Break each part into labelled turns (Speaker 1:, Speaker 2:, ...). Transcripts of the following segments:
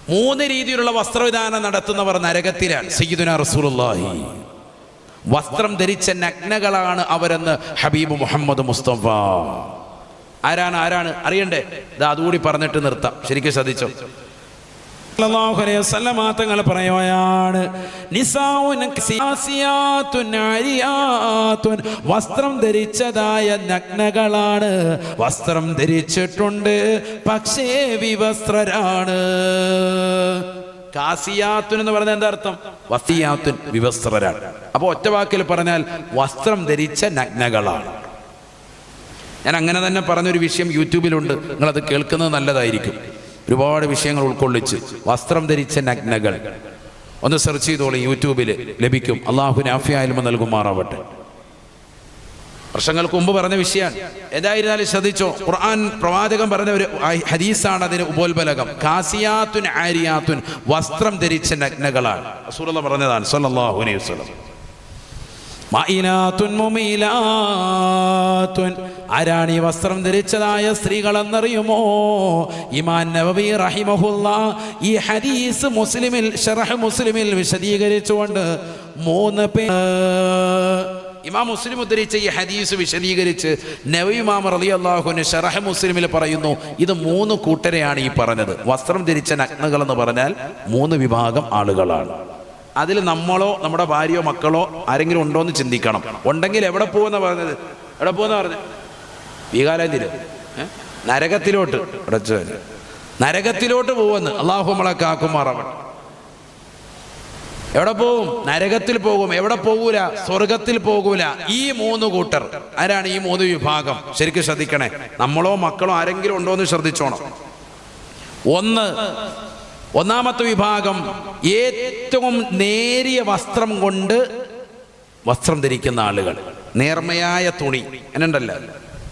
Speaker 1: 3 രീതിയിലുള്ള വസ്ത്രവിധാനം നടത്തുന്നവർ നരകത്തിലാണ്. സയ്യിദുനാ റസൂലുള്ളാഹി വസ്ത്രം ധരിച്ച നഗ്നകളാണ് അവരെന്ന് ഹബീബ് മുഹമ്മദ് മുസ്തഫ. ആരാണ് അറിയണ്ടേ? ഇത് അതുകൂടി പറഞ്ഞിട്ട് നിർത്താം. ശരിക്കും ശ്രദ്ധിച്ചോ. സല്ലല്ലാഹു അലൈഹി വസല്ലം തങ്ങൾ പറയുകയാണ്, നിസാഉൻ സിയാസിയാത്തുൻ ആരിയാത്തുൻ, വസ്ത്രം ധരിച്ചതായ നഗ്നകളാണ്, വസ്ത്രം ധരിച്ചിട്ടുണ്ട് പക്ഷേ വിവസ്ത്രരാണ്. കാസിയാത്തുൻ എന്ന് പറഞ്ഞാൽ എന്താ അർത്ഥം? വസിയാത്തുൻ, വിവസ്ത്രരാണ്. അപ്പോൾ ഒറ്റ വാക്കിൽ പറഞ്ഞാൽ വസ്ത്രം ധരിച്ച നഗ്നകളാണ്. ഞാൻ അങ്ങനെ തന്നെ പറഞ്ഞൊരു വിഷയം യൂട്യൂബിലുണ്ട്, നിങ്ങളത് കേൾക്കുന്നത് നല്ലതായിരിക്കും. ഒരുപാട് വിഷയങ്ങൾ ഉൾക്കൊള്ളിച്ച് വസ്ത്രം ധരിച്ച നഗ്നകൾ ഒന്ന് സെർച്ച് ചെയ്തോളൂ, യൂട്യൂബിൽ ലഭിക്കും. അള്ളാഹുവിന് ആഫിയായിൽമ നൽകുമാറാവട്ടെ. വർഷങ്ങൾക്ക് മുമ്പ് പറഞ്ഞ വിഷയമാണ്. ഏതായിരുന്നാലും ശ്രദ്ധിച്ചോ, ഖുർആൻ പ്രവാചകൻ പറഞ്ഞ ഒരു ഹദീസാണ് അതിന് ഉപോത്ബലകം. കാസിയാത്തുൻ ആരിയാത്തുൻ, വസ്ത്രം ധരിച്ച നഗ്നകളാണ്. റസൂലുള്ളാഹി പറഞ്ഞതാണ് സ്വല്ലല്ലാഹു അലൈഹി വസല്ലം. മഈനാത്തുൻ മുമീലാത്തുൻ, ആരാണ് ഈ വസ്ത്രം ധരിച്ചതായ സ്ത്രീകളെന്നറിയുമോ? ഇമാം നവവി റഹിമഹുല്ലാ ഈ ഹദീസ് മുസ്ലിമിൽ ശറഹ് മുസ്ലിമിൽ വിശദീകരിച്ചുകൊണ്ട് 3 പേര് ഇമാം മുസ്ലിം ഉദ്ധരിച്ച ഈ ഹദീസ് വിശദീകരിച്ച് നവവി ഇമാം റളിയല്ലാഹു അൻഹു ശറഹ് മുസ്ലിമിൽ പറയുന്നു, ഇത് 3 കൂട്ടരെയാണ് ഈ പറഞ്ഞത്. വസ്ത്രം ധരിച്ച നഗ്നകൾ എന്ന് പറഞ്ഞാൽ 3 വിഭാഗം ആളുകളാണ്. അതിൽ നമ്മളോ നമ്മുടെ ഭാര്യയോ മക്കളോ ആരെങ്കിലും ഉണ്ടോ എന്ന് ചിന്തിക്കണം. ഉണ്ടെങ്കിൽ എവിടെ പോകുന്ന പറഞ്ഞത്? എവിടെ പോകുന്ന പറഞ്ഞത്? വീകാലാന്തിര് നരകത്തിലോട്ട്, നരകത്തിലോട്ട് പോകുമെന്ന്. അല്ലാഹു നമ്മളെ കാക്കുമാറാവട്ടെ. എവിടെ പോകും? നരകത്തിൽ പോകും. എവിടെ പോകൂല? സ്വർഗത്തിൽ പോകൂല. ഈ 3 കൂട്ടർ ആരാണ്? ഈ 3 വിഭാഗം ശരിക്കും ശ്രദ്ധിക്കണേ. നമ്മളോ മക്കളോ ആരെങ്കിലും ഉണ്ടോ എന്ന് ശ്രദ്ധിച്ചോണം. ഒന്നാമത്തെ വിഭാഗം ഏറ്റവും നേരിയ വസ്ത്രം കൊണ്ട് വസ്ത്രം ധരിക്കുന്ന ആളുകൾ. നേർമയായ തുണി എന്നുണ്ടല്ല,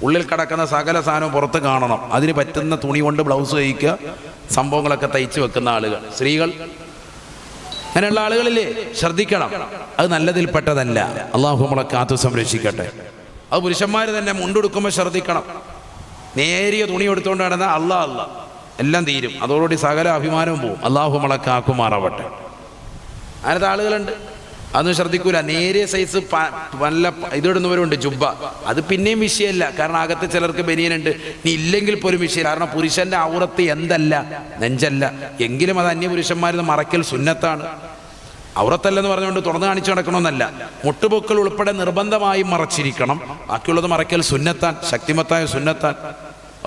Speaker 1: ഉള്ളിൽ കിടക്കുന്ന സകല സാധനവും പുറത്ത് കാണണം. അതിന് പറ്റുന്ന തുണി കൊണ്ട് ബ്ലൗസ് തയ്ക്കുക, സംഭവങ്ങളൊക്കെ തയ്ച്ചു വെക്കുന്ന ആളുകൾ, സ്ത്രീകൾ, അങ്ങനെയുള്ള ആളുകളില്ലേ, ശ്രദ്ധിക്കണം. അത് നല്ലതിൽപ്പെട്ടതല്ല. അള്ളാഹു നമ്മളെ കാത്തു സംരക്ഷിക്കട്ടെ. അത് പുരുഷന്മാർ തന്നെ മുണ്ടെടുക്കുമ്പോൾ ശ്രദ്ധിക്കണം. നേരിയ തുണി എടുത്തുകൊണ്ട് നടന്നാൽ അല്ലാ എല്ലാം തീരും, അതോടുകൂടി സകല അഭിമാനവും പോവും. അള്ളാഹു നമ്മളെ കാക്കുമാറാവട്ടെ. അങ്ങനത്തെ ആളുകളുണ്ട്, അതൊന്നും ശ്രദ്ധിക്കൂല. നേരിയ സൈസ് നല്ല ഇതിടുന്നവരുണ്ട്, ജുബ്ബ. അത് പിന്നെയും വിഷയമല്ല, കാരണം അകത്ത് ചിലർക്ക് ബനിയനുണ്ട്. നീ ഇല്ലെങ്കിൽ പോലും വിഷയം. കാരണം പുരുഷന്റെ ഔറത്ത് എന്തല്ല, നെഞ്ചല്ല. എങ്കിലും അത് അന്യപുരുഷന്മാരിൽ മറയ്ക്കൽ സുന്നത്താണ്. ഔറത്തല്ലെന്ന് പറഞ്ഞുകൊണ്ട് തുറന്നു കാണിച്ചു നടക്കണമെന്നല്ല. മുട്ടുപൊക്കൾ ഉൾപ്പെടെ നിർബന്ധമായും മറച്ചിരിക്കണം. ബാക്കിയുള്ളത് മറയ്ക്കൽ സുന്നത്താൻ, ശക്തിമത്തായ സുന്നത്താൻ.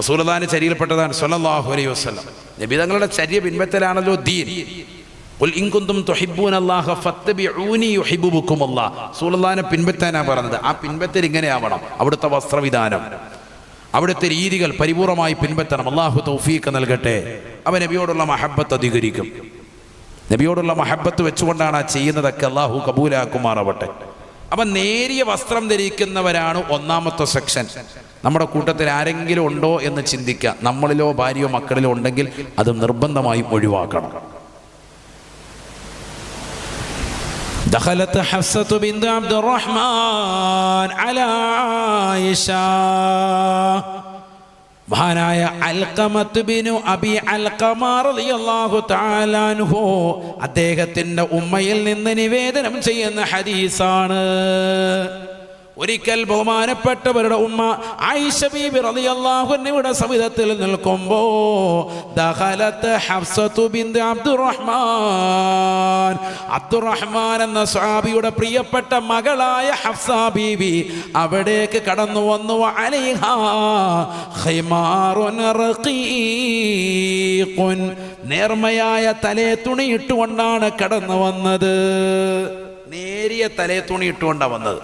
Speaker 1: റസൂലുള്ളാഹിന്റെ ചര്യയിൽപ്പെട്ടതാണ് സ്വല്ലല്ലാഹു അലൈഹി വസല്ലം. നബി തങ്ങളുടെ ചര്യ പിൻപറ്റലാണല്ലോ ദീൻ. ഖുൽ ഇൻ കുന്തും തുഹിബ്ബൂനല്ലാഹ ഫത്തബിഊനി യുഹിബ്ബുകുമുല്ലാഹ്. റസൂലുള്ളാഹിനെ പിൻപറ്റാനാണ് പറഞ്ഞത്. ആ പിൻപറ്റൽ ഇങ്ങനെയാവണം. അവിടുത്തെ വസ്ത്രവിധാനം, അവിടുത്തെ രീതികൾ പരിപൂർണമായി പിൻപറ്റണം. അല്ലാഹു തൗഫീഖ് നൽകട്ടെ. അവൻ നബിയോടുള്ള മഹബ്ബത്ത് അധികരിക്കും. നബിയോടുള്ള മഹബ്ബത്ത് വെച്ചുകൊണ്ടാണ് ആ ചെയ്യുന്നതൊക്കെ. അല്ലാഹു കബൂലാക്കുമാറാവട്ടെ. അപ്പം നേരിയ വസ്ത്രം ധരിക്കുന്നവരാണ് ഒന്നാമത്തെ സെക്ഷൻ. നമ്മുടെ കൂട്ടത്തിൽ ആരെങ്കിലും ഉണ്ടോ എന്ന് ചിന്തിക്കുക. നമ്മളിലോ ഭാര്യയോ മക്കളിലോ ഉണ്ടെങ്കിൽ അത് നിർബന്ധമായും ഒഴിവാക്കണം. ദഖലത്ത് ഹഫ്സത്തു ബിൻത് അബ്ദുറഹ്മാൻ അലാ ആയിഷ. മഹാനായ അൽഖമത്ത് ബിനു അബി അൽഖമ റളിയല്ലാഹു തആല അൻഹു അദ്ദേഹത്തിന്റെ ഉമ്മയിൽ നിന്ന് നിവേദനം ചെയ്യുന്ന ഹദീസാണ്. ഒരിക്കൽ ബഹുമാനപ്പെട്ടവരുടെ ഉമ്മ ആയിഷ ബീബി റളിയല്ലാഹു അൻഹയുടെ സവിധത്തിൽ നിൽക്കുമ്പോൾ ദഖലത്ത് ഹഫ്സത്തു ബിൻത് അബ്ദുറഹ്മാൻ എന്ന സ്വഹാബിയുടെ പ്രിയപ്പെട്ട മകളായ ഹഫ്സ ബീബി അവിടേക്ക് കടന്നു വന്നു. അലൈഹാ ഖിമാറുൻ റഖീഖുൻ, നേർമയായ തലേ തുണി ഇട്ടുകൊണ്ടാണ് കടന്നു വന്നത്. നേരിയ തലേ തുണി ഇട്ടുകൊണ്ടാണ് വന്നത്.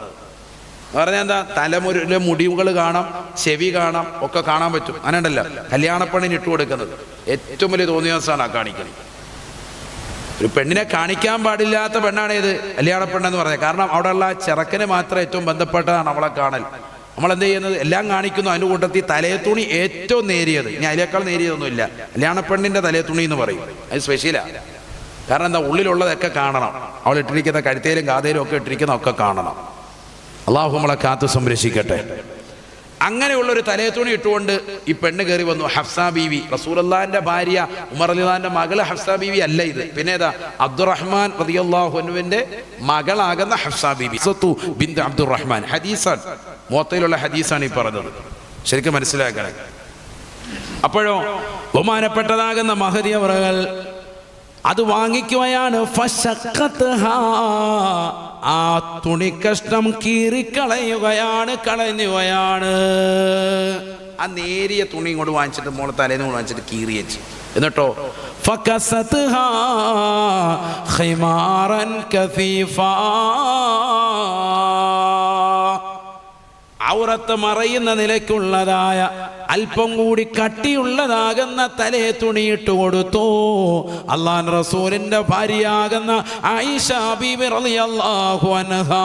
Speaker 1: പറഞ്ഞാൽ എന്താ? തലമുരിലെ മുടിവുകൾ കാണാം, ചെവി കാണാം, ഒക്കെ കാണാൻ പറ്റും. അങ്ങനെ ഉണ്ടല്ലോ കല്യാണപ്പെണ്ണിന് ഇട്ട് കൊടുക്കുന്നത്. ഏറ്റവും വലിയ തോന്നിയാസാണ് ആ കാണിക്കുന്നത്. ഒരു പെണ്ണിനെ കാണിക്കാൻ പാടില്ലാത്ത പെണ്ണാണ് ഇത് കല്യാണപ്പെണ്ണെന്ന് പറഞ്ഞത്. കാരണം അവിടെയുള്ള ചെറുക്കന് മാത്രം ഏറ്റവും ബന്ധപ്പെട്ടതാണ് അവളെ കാണൽ. നമ്മളെന്ത് ചെയ്യുന്നത്? എല്ലാം കാണിക്കുന്നു. അതിൻ്റെ കൂട്ടത്തിൽ തലേ തുണി ഏറ്റവും നേരിയത്. ഇനി അതിനേക്കാൾ നേരിയതൊന്നുമില്ല. കല്യാണപ്പെണ്ണിൻ്റെ തലേ തുണി എന്ന് പറയും. അത് സ്പെഷ്യലാണ്. കാരണം എന്താ? ഉള്ളിലുള്ളതൊക്കെ കാണണം. അവൾ ഇട്ടിരിക്കുന്ന കഴുത്തേലും കാതയിലും ഒക്കെ ഇട്ടിരിക്കുന്ന ഒക്കെ കാണണം. അല്ലാഹു നമ്മളെ കാത്തു സംരക്ഷിക്കട്ടെ. അങ്ങനെയുള്ളൊരു തലയത്തുണി ഇട്ടുകൊണ്ട് ഈ പെണ്ണ് കയറി വന്നു. ഹഫ്സ ബീവി, റസൂലുള്ളാഹിന്റെ ഭാര്യ, ഉമർ റളിയല്ലാഹുവിന്റെ മകള് ഹഫ്സ ബീവി അല്ല ഇത്. പിന്നെ ഏതാ? അബ്ദുറഹ്മാൻ റളിയല്ലാഹു അൻഹുവിന്റെ മകളാകുന്ന ഹഫ്സ ബീവി, ബിന്ത് അബ്ദുറഹ്മാൻ. ഹദീസാണ്, മുവത്തയിലുള്ള ഹദീസാണ് ഈ പറഞ്ഞത്, ശരിക്കും മനസ്സിലാക്കണേ. അപ്പോഴോ ബഹുമാനപ്പെട്ടതാകുന്ന മഹദി അവറുകൾ അത് വാങ്ങിക്കുകയാണ്. ആ തുണിക്കഷ്ണം കീറിക്കളയുകയാണ്, കളയുകയാണ്. ആ നേരിയ തുണി ഇങ്ങോട്ട് വാങ്ങിച്ചിട്ട് മോളെ തലേന്ന് കൊണ്ട് വാങ്ങിച്ചിട്ട് കീറി വെച്ച്. എന്നിട്ടോ ഔറത്ത് മറയുന്ന നിലയ്ക്കുള്ളതായ അല്പം കൂടി കട്ടിയുള്ളതാകുന്ന തലേ തുണിയിട്ട് കൊടുത്തു. അല്ലാഹുവിന്റെ റസൂലിന്റെ ഭാര്യയാകുന്ന ആയിഷ ബീബി റളിയല്ലാഹു അൻഹാ.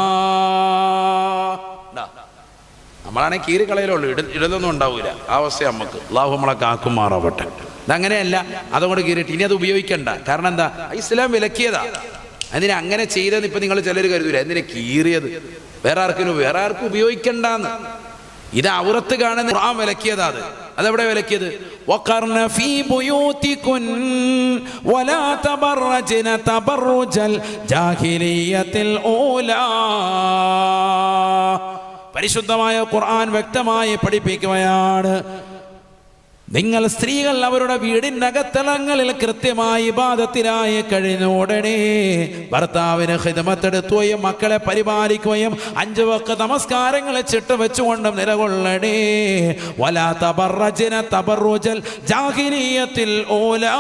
Speaker 1: നമ്മളാണെങ്കിൽ കീറിക്കളയിലുള്ളൂ, ഇടലൊന്നും ഉണ്ടാവില്ല. ആ അവസ്ഥ നമുക്ക് അല്ലാഹു നമ്മളെ കാക്കുമാറാവട്ടെ. ഇതങ്ങനെയല്ല, അതുകൊണ്ട് കീറിയിട്ട് ഇനി അത് ഉപയോഗിക്കണ്ട. കാരണം എന്താ? ഇസ്ലാം വിലക്കിയതാ. അതിനെ അങ്ങനെ ചെയ്തെന്ന് ഇപ്പൊ നിങ്ങൾ ചിലർ കരുതൂല. എന്തിനാ കീറിയത്? വേറെ ആർക്കും ഉപയോഗിക്കണ്ടെന്ന്. ഇത് ഔറത്ത് കാണുന്ന ഖുർആൻ വിലക്കിയതാ. അതെവിടെ വിലക്കിയത്? വഖർന ഫീ ബുയൂതികുൻ വലാ തബറജ്ന തബറുജൽ ജാഹിലിയ്യത്തിൽ ഊലാ. പരിശുദ്ധമായ ഖുർആൻ വ്യക്തമായി പഠിപ്പിക്കുകയാണ്, നിങ്ങൾ സ്ത്രീകൾ അവരുടെ വീടിനകത്തളങ്ങളിൽ കൃത്യമായി ഇബാദത്തിനായി കഴിഞ്ഞ ഉടനെ ഭർത്താവിന് ഖിദ്മത്തെടുക്കുകയും മക്കളെ പരിപാലിക്കുകയും 5 വഖ്ത് നമസ്കാരങ്ങൾ ചിട്ട വെച്ചുകൊണ്ടും നിലകൊള്ളണേ. വലാ തബറജ്ന തബറുജൽ ജാഹിലിയ്യത്തിൽ ഊലാ.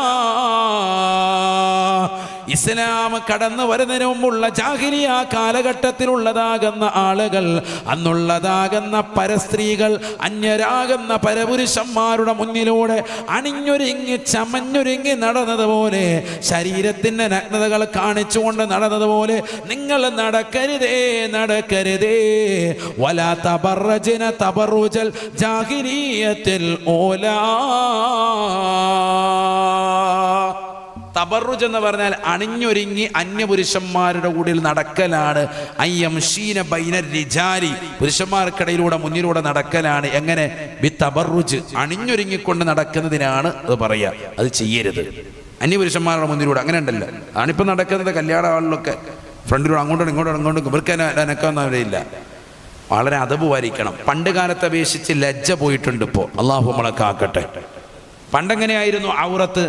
Speaker 1: ഇസ്ലാം കടന്നു വരുന്നതിന് മുമ്പുള്ള ജാഹിലിയ കാലഘട്ടത്തിലുള്ളതാകുന്ന ആളുകൾ, അന്നുള്ളതാകുന്ന പരസ്ത്രീകൾ, അന്യരാകുന്ന പരപുരുഷന്മാരുടെ മുന്നിലൂടെ അണിഞ്ഞൊരുങ്ങി ചമഞ്ഞൊരുങ്ങി നടന്നതുപോലെ, ശരീരത്തിന്റെ നഗ്നതകൾ കാണിച്ചുകൊണ്ട് നടന്നതുപോലെ നിങ്ങൾ നടക്കരുതേ. വലാ തബറജ്ന തബറുജൽ ജാഹിലിയ്യത്തിൽ ഊലാ. തബറുജ് എന്ന് പറഞ്ഞാൽ അണിഞ്ഞൊരുങ്ങി അന്യപുരുഷന്മാരുടെ കൂടെ നടക്കലാണ്. അയ്യംശീന ബൈന റിജാലി, പുരുഷന്മാർക്കിടയിലൂടെ മുന്നിലൂടെ നടക്കലാണ്. എങ്ങനെ? ബി തബറുജ്, അണിഞ്ഞൊരുങ്ങിക്കൊണ്ട് നടക്കുന്നതിനാണ് അത് പറയുക. അത് ചെയ്യരുത് അന്യപുരുഷന്മാരുടെ മുന്നിലൂടെ. അങ്ങനെ ഉണ്ടല്ലോ, ആണിപ്പോൾ നടക്കുന്നത് കല്യാണ ആളിലൊക്കെ ഫ്രണ്ടിലൂടെ അങ്ങോട്ടും ഇങ്ങോട്ടും ഇവർക്ക് അനക്കൊന്നും അവിടെയില്ല. വളരെ അദബ് പാലിക്കണം. പണ്ട് കാലത്തെ അപേക്ഷിച്ച് ലജ്ജ പോയിട്ടുണ്ട് ഇപ്പോൾ. അള്ളാഹു നമ്മളെ കാക്കട്ടെ. പണ്ടെങ്ങനെയായിരുന്നു ഔറത്ത്?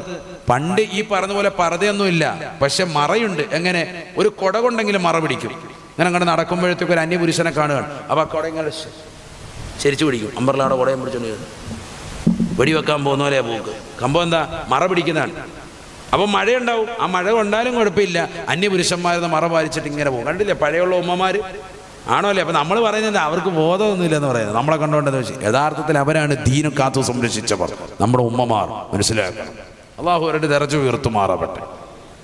Speaker 1: പണ്ട് ഈ പറഞ്ഞ പോലെ പർദ്ദയൊന്നുമില്ല, പക്ഷെ മറയുണ്ട്. എങ്ങനെ? ഒരു കുട കൊണ്ടെങ്കിലും മറ പിടിക്കും. ഇങ്ങനെ അങ്ങോട്ട് നടക്കുമ്പോഴത്തേക്ക് ഒരു അന്യപുരുഷനെ കാണുകയാണ്. അപ്പോൾ ആ കുട ഇങ്ങനെ ചരിച്ചു പിടിക്കും. അമ്പർലാടെ കുടയും പിടിച്ചോണ്ട് വെടിവെക്കാൻ പോകുന്ന പോലെ പോക്ക്. കമ്പം എന്താ? മറ പിടിക്കുന്നതാണ്. അപ്പം മഴയുണ്ടാവും. ആ മഴ കൊണ്ടാലും കുഴപ്പമില്ല, അന്യപുരുഷന്മാരെന്ന് മറ പാലിച്ചിട്ട് ഇങ്ങനെ പോകും. കണ്ടില്ലേ പഴയുള്ള ഉമ്മമാർ? ആണോ അല്ലേ? അപ്പം നമ്മൾ പറയുന്നത് അവർക്ക് ബോധമൊന്നുമില്ലെന്ന് പറയുന്നത്. നമ്മളെ കണ്ടുകൊണ്ടെന്ന് വെച്ചാൽ യഥാർത്ഥത്തിൽ അവരാണ് ദീനും കാത്തു സംരക്ഷിച്ചവർ, നമ്മുടെ ഉമ്മമാർ. മനസ്സിലാക്കണം. അള്ളാഹു അവരുടെ ദർജ ഉയർത്തുമാറാവട്ടെ.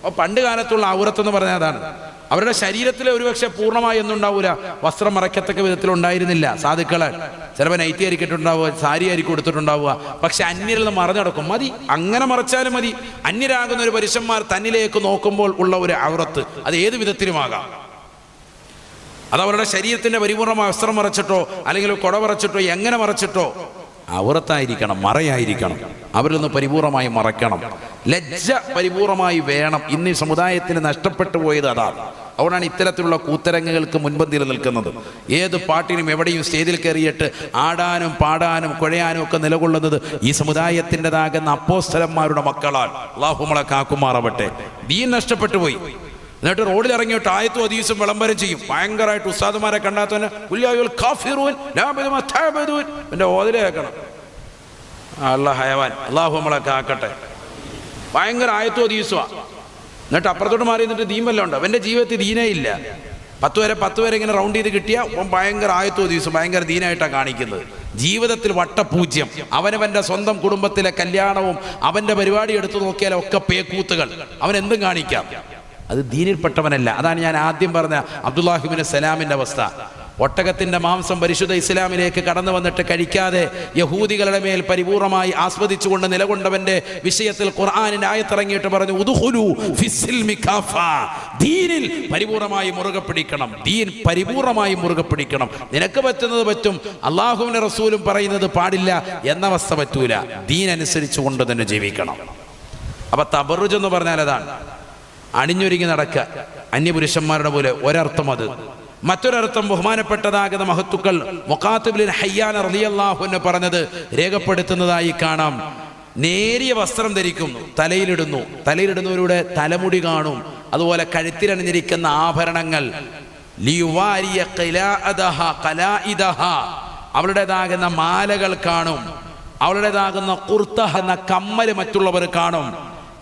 Speaker 1: അപ്പോൾ പണ്ട് കാലത്തുള്ള ഔറത്തെന്ന് പറഞ്ഞാൽ അതാണ്. അവരുടെ ശരീരത്തിൽ ഒരുപക്ഷെ പൂർണ്ണമായി ഒന്നും ഉണ്ടാവില്ല, വസ്ത്രം മറയ്ക്കത്തക്ക വിധത്തിലുണ്ടായിരുന്നില്ല. സാധുക്കളെ ചിലപ്പോൾ നൈറ്റി ആയിരിക്കട്ടുണ്ടാവുക, സാരി ആയിരിക്കും കൊടുത്തിട്ടുണ്ടാവുക. പക്ഷെ അന്യരിൽ നിന്ന് മറഞ്ഞു നടക്കും. മതി, അങ്ങനെ മറച്ചാലും മതി. അന്യരാകുന്ന ഒരു പുരുഷന്മാർ തന്നിലേക്ക് നോക്കുമ്പോൾ ഉള്ള ഒരു ഔറത്ത് അത് ഏത് വിധത്തിലുമാകാം. അത് അവരുടെ ശരീരത്തിന്റെ പരിപൂർണമായ വസ്ത്രം മറച്ചിട്ടോ അല്ലെങ്കിൽ കുട മറച്ചിട്ടോ എങ്ങനെ മറച്ചിട്ടോ ഔറത്തായിരിക്കണം, മറയായിരിക്കണം. അവരിൽ നിന്ന് പരിപൂർണമായി മറക്കണം. ലജ്ജ പരിപൂർണമായി വേണം. ഇന്ന് ഈ സമുദായത്തിന് നഷ്ടപ്പെട്ടു പോയത് അതാണ്. അതുകൊണ്ടാണ് ഇത്തരത്തിലുള്ള കൂത്തരങ്ങുകൾക്ക് മുൻപന്തിയിൽ നിൽക്കുന്നത്. ഏത് പാട്ടിനും എവിടെയും സ്റ്റേജിൽ കയറിയിട്ട് ആടാനും പാടാനും കുഴയാനും ഒക്കെ നിലകൊള്ളുന്നത് ഈ സമുദായത്തിൻ്റെതാകുന്ന അപ്പോസ്തലന്മാരുടെ മക്കളാണ്. അല്ലാഹു നമ്മളെ കാക്കുമാറാവട്ടെ. ദീൻ നഷ്ടപ്പെട്ടു പോയി. എന്നിട്ട് റോഡിൽ ഇറങ്ങിയിട്ട് ആയത്തും ഹദീസും വിളംബരം ചെയ്യും. ഭയങ്കരമായിട്ട് ഉസ്താദുമാരെ കണ്ടാത്തവന് എൻ്റെ ഓതിലെ കേൾക്കണം. അല്ലാഹു നമ്മളെ കാക്കട്ടെ. ഭയങ്കര ആയത്തും ഹദീസുവാ. എന്നിട്ട് അപ്പുറത്തോട്ട് മാറി നിന്നിട്ട് ദീൻ വല്ലതും ഉണ്ടോ? അവൻ്റെ ജീവിതത്തിൽ ദീനേ ഇല്ല. 10 വരെ ഇങ്ങനെ റൗണ്ട് ചെയ്ത് കിട്ടിയാൽ ഭയങ്കര ആയത്തും ഹദീസും ഭയങ്കര ദീനായിട്ടാണ് കാണിക്കുന്നത്. ജീവിതത്തിൽ വട്ടപൂജ്യം. അവനവൻ്റെ സ്വന്തം കുടുംബത്തിലെ കല്യാണവും അവൻ്റെ പരിപാടി എടുത്തു നോക്കിയാലും ഒക്കെ പേക്കൂത്തുകൾ. അവൻ എന്തും കാണിക്കാം. അത് ദീനിൽപ്പെട്ടവനല്ല. അതാണ് ഞാൻ ആദ്യം പറഞ്ഞ അബ്ദുല്ലാഹി ഇബ്നു സലാമിൻ്റെ അവസ്ഥ. ഒട്ടകത്തിൻ്റെ മാംസം പരിശുദ്ധ ഇസ്ലാമിലേക്ക് കടന്നു വന്നിട്ട് കഴിക്കാതെ യഹൂദികളുടെ മേൽ പരിപൂർണമായി ആസ്വദിച്ചുകൊണ്ട് നിലകൊണ്ടവന്റെ വിഷയത്തിൽ ഖുർആനിന്റെ ആയത്തിറങ്ങിയിട്ട് പറഞ്ഞു, ഉദ്ഖുലൂ ഫിസ്സിൽമി കാഫാ, ദീനിൽ പരിപൂർണമായി മുറുകെ പിടിക്കണം, ദീൻ പരിപൂർണമായി മുറുകെ പിടിക്കണം. നിനക്ക് പറ്റുന്നത് പറ്റും, അള്ളാഹുവിന്റെ റസൂലും പറയുന്നത് പാടില്ല എന്ന അവസ്ഥ പറ്റൂല. ദീൻ അനുസരിച്ച് കൊണ്ട് തന്നെ ജീവിക്കണം. അപ്പൊ തബറുജ് എന്ന് പറഞ്ഞാൽ അതാണ്, അണിഞ്ഞൊരുങ്ങി നടക്കുക അന്യപുരുഷന്മാരുടെ പോലെ. ഒരർത്ഥം അത്. മറ്റൊരർത്ഥം ബഹുമാനപ്പെട്ടതാകുന്ന മഹത്തുക്കൾ മുഖാത്തിബ് ബിൻ ഹയ്യാൻ റളിയല്ലാഹു അൻഹു പറഞ്ഞത് രേഖപ്പെടുത്തുന്നതായി കാണാം. നേരിയ വസ്ത്രം ധരിക്കുന്നു, തലയിലിടുന്നവരുടെ തലമുടി കാണും, അതുപോലെ കഴുത്തിലണിഞ്ഞിരിക്കുന്ന ആഭരണങ്ങൾ, ലിയുവാരിയ ഖലാഇദഹ, അവളുടേതാകുന്ന മാലകൾ കാണും, അവളുടേതാകുന്ന ഖുർതഹ എന്ന കമ്മല് മറ്റുള്ളവർ കാണും.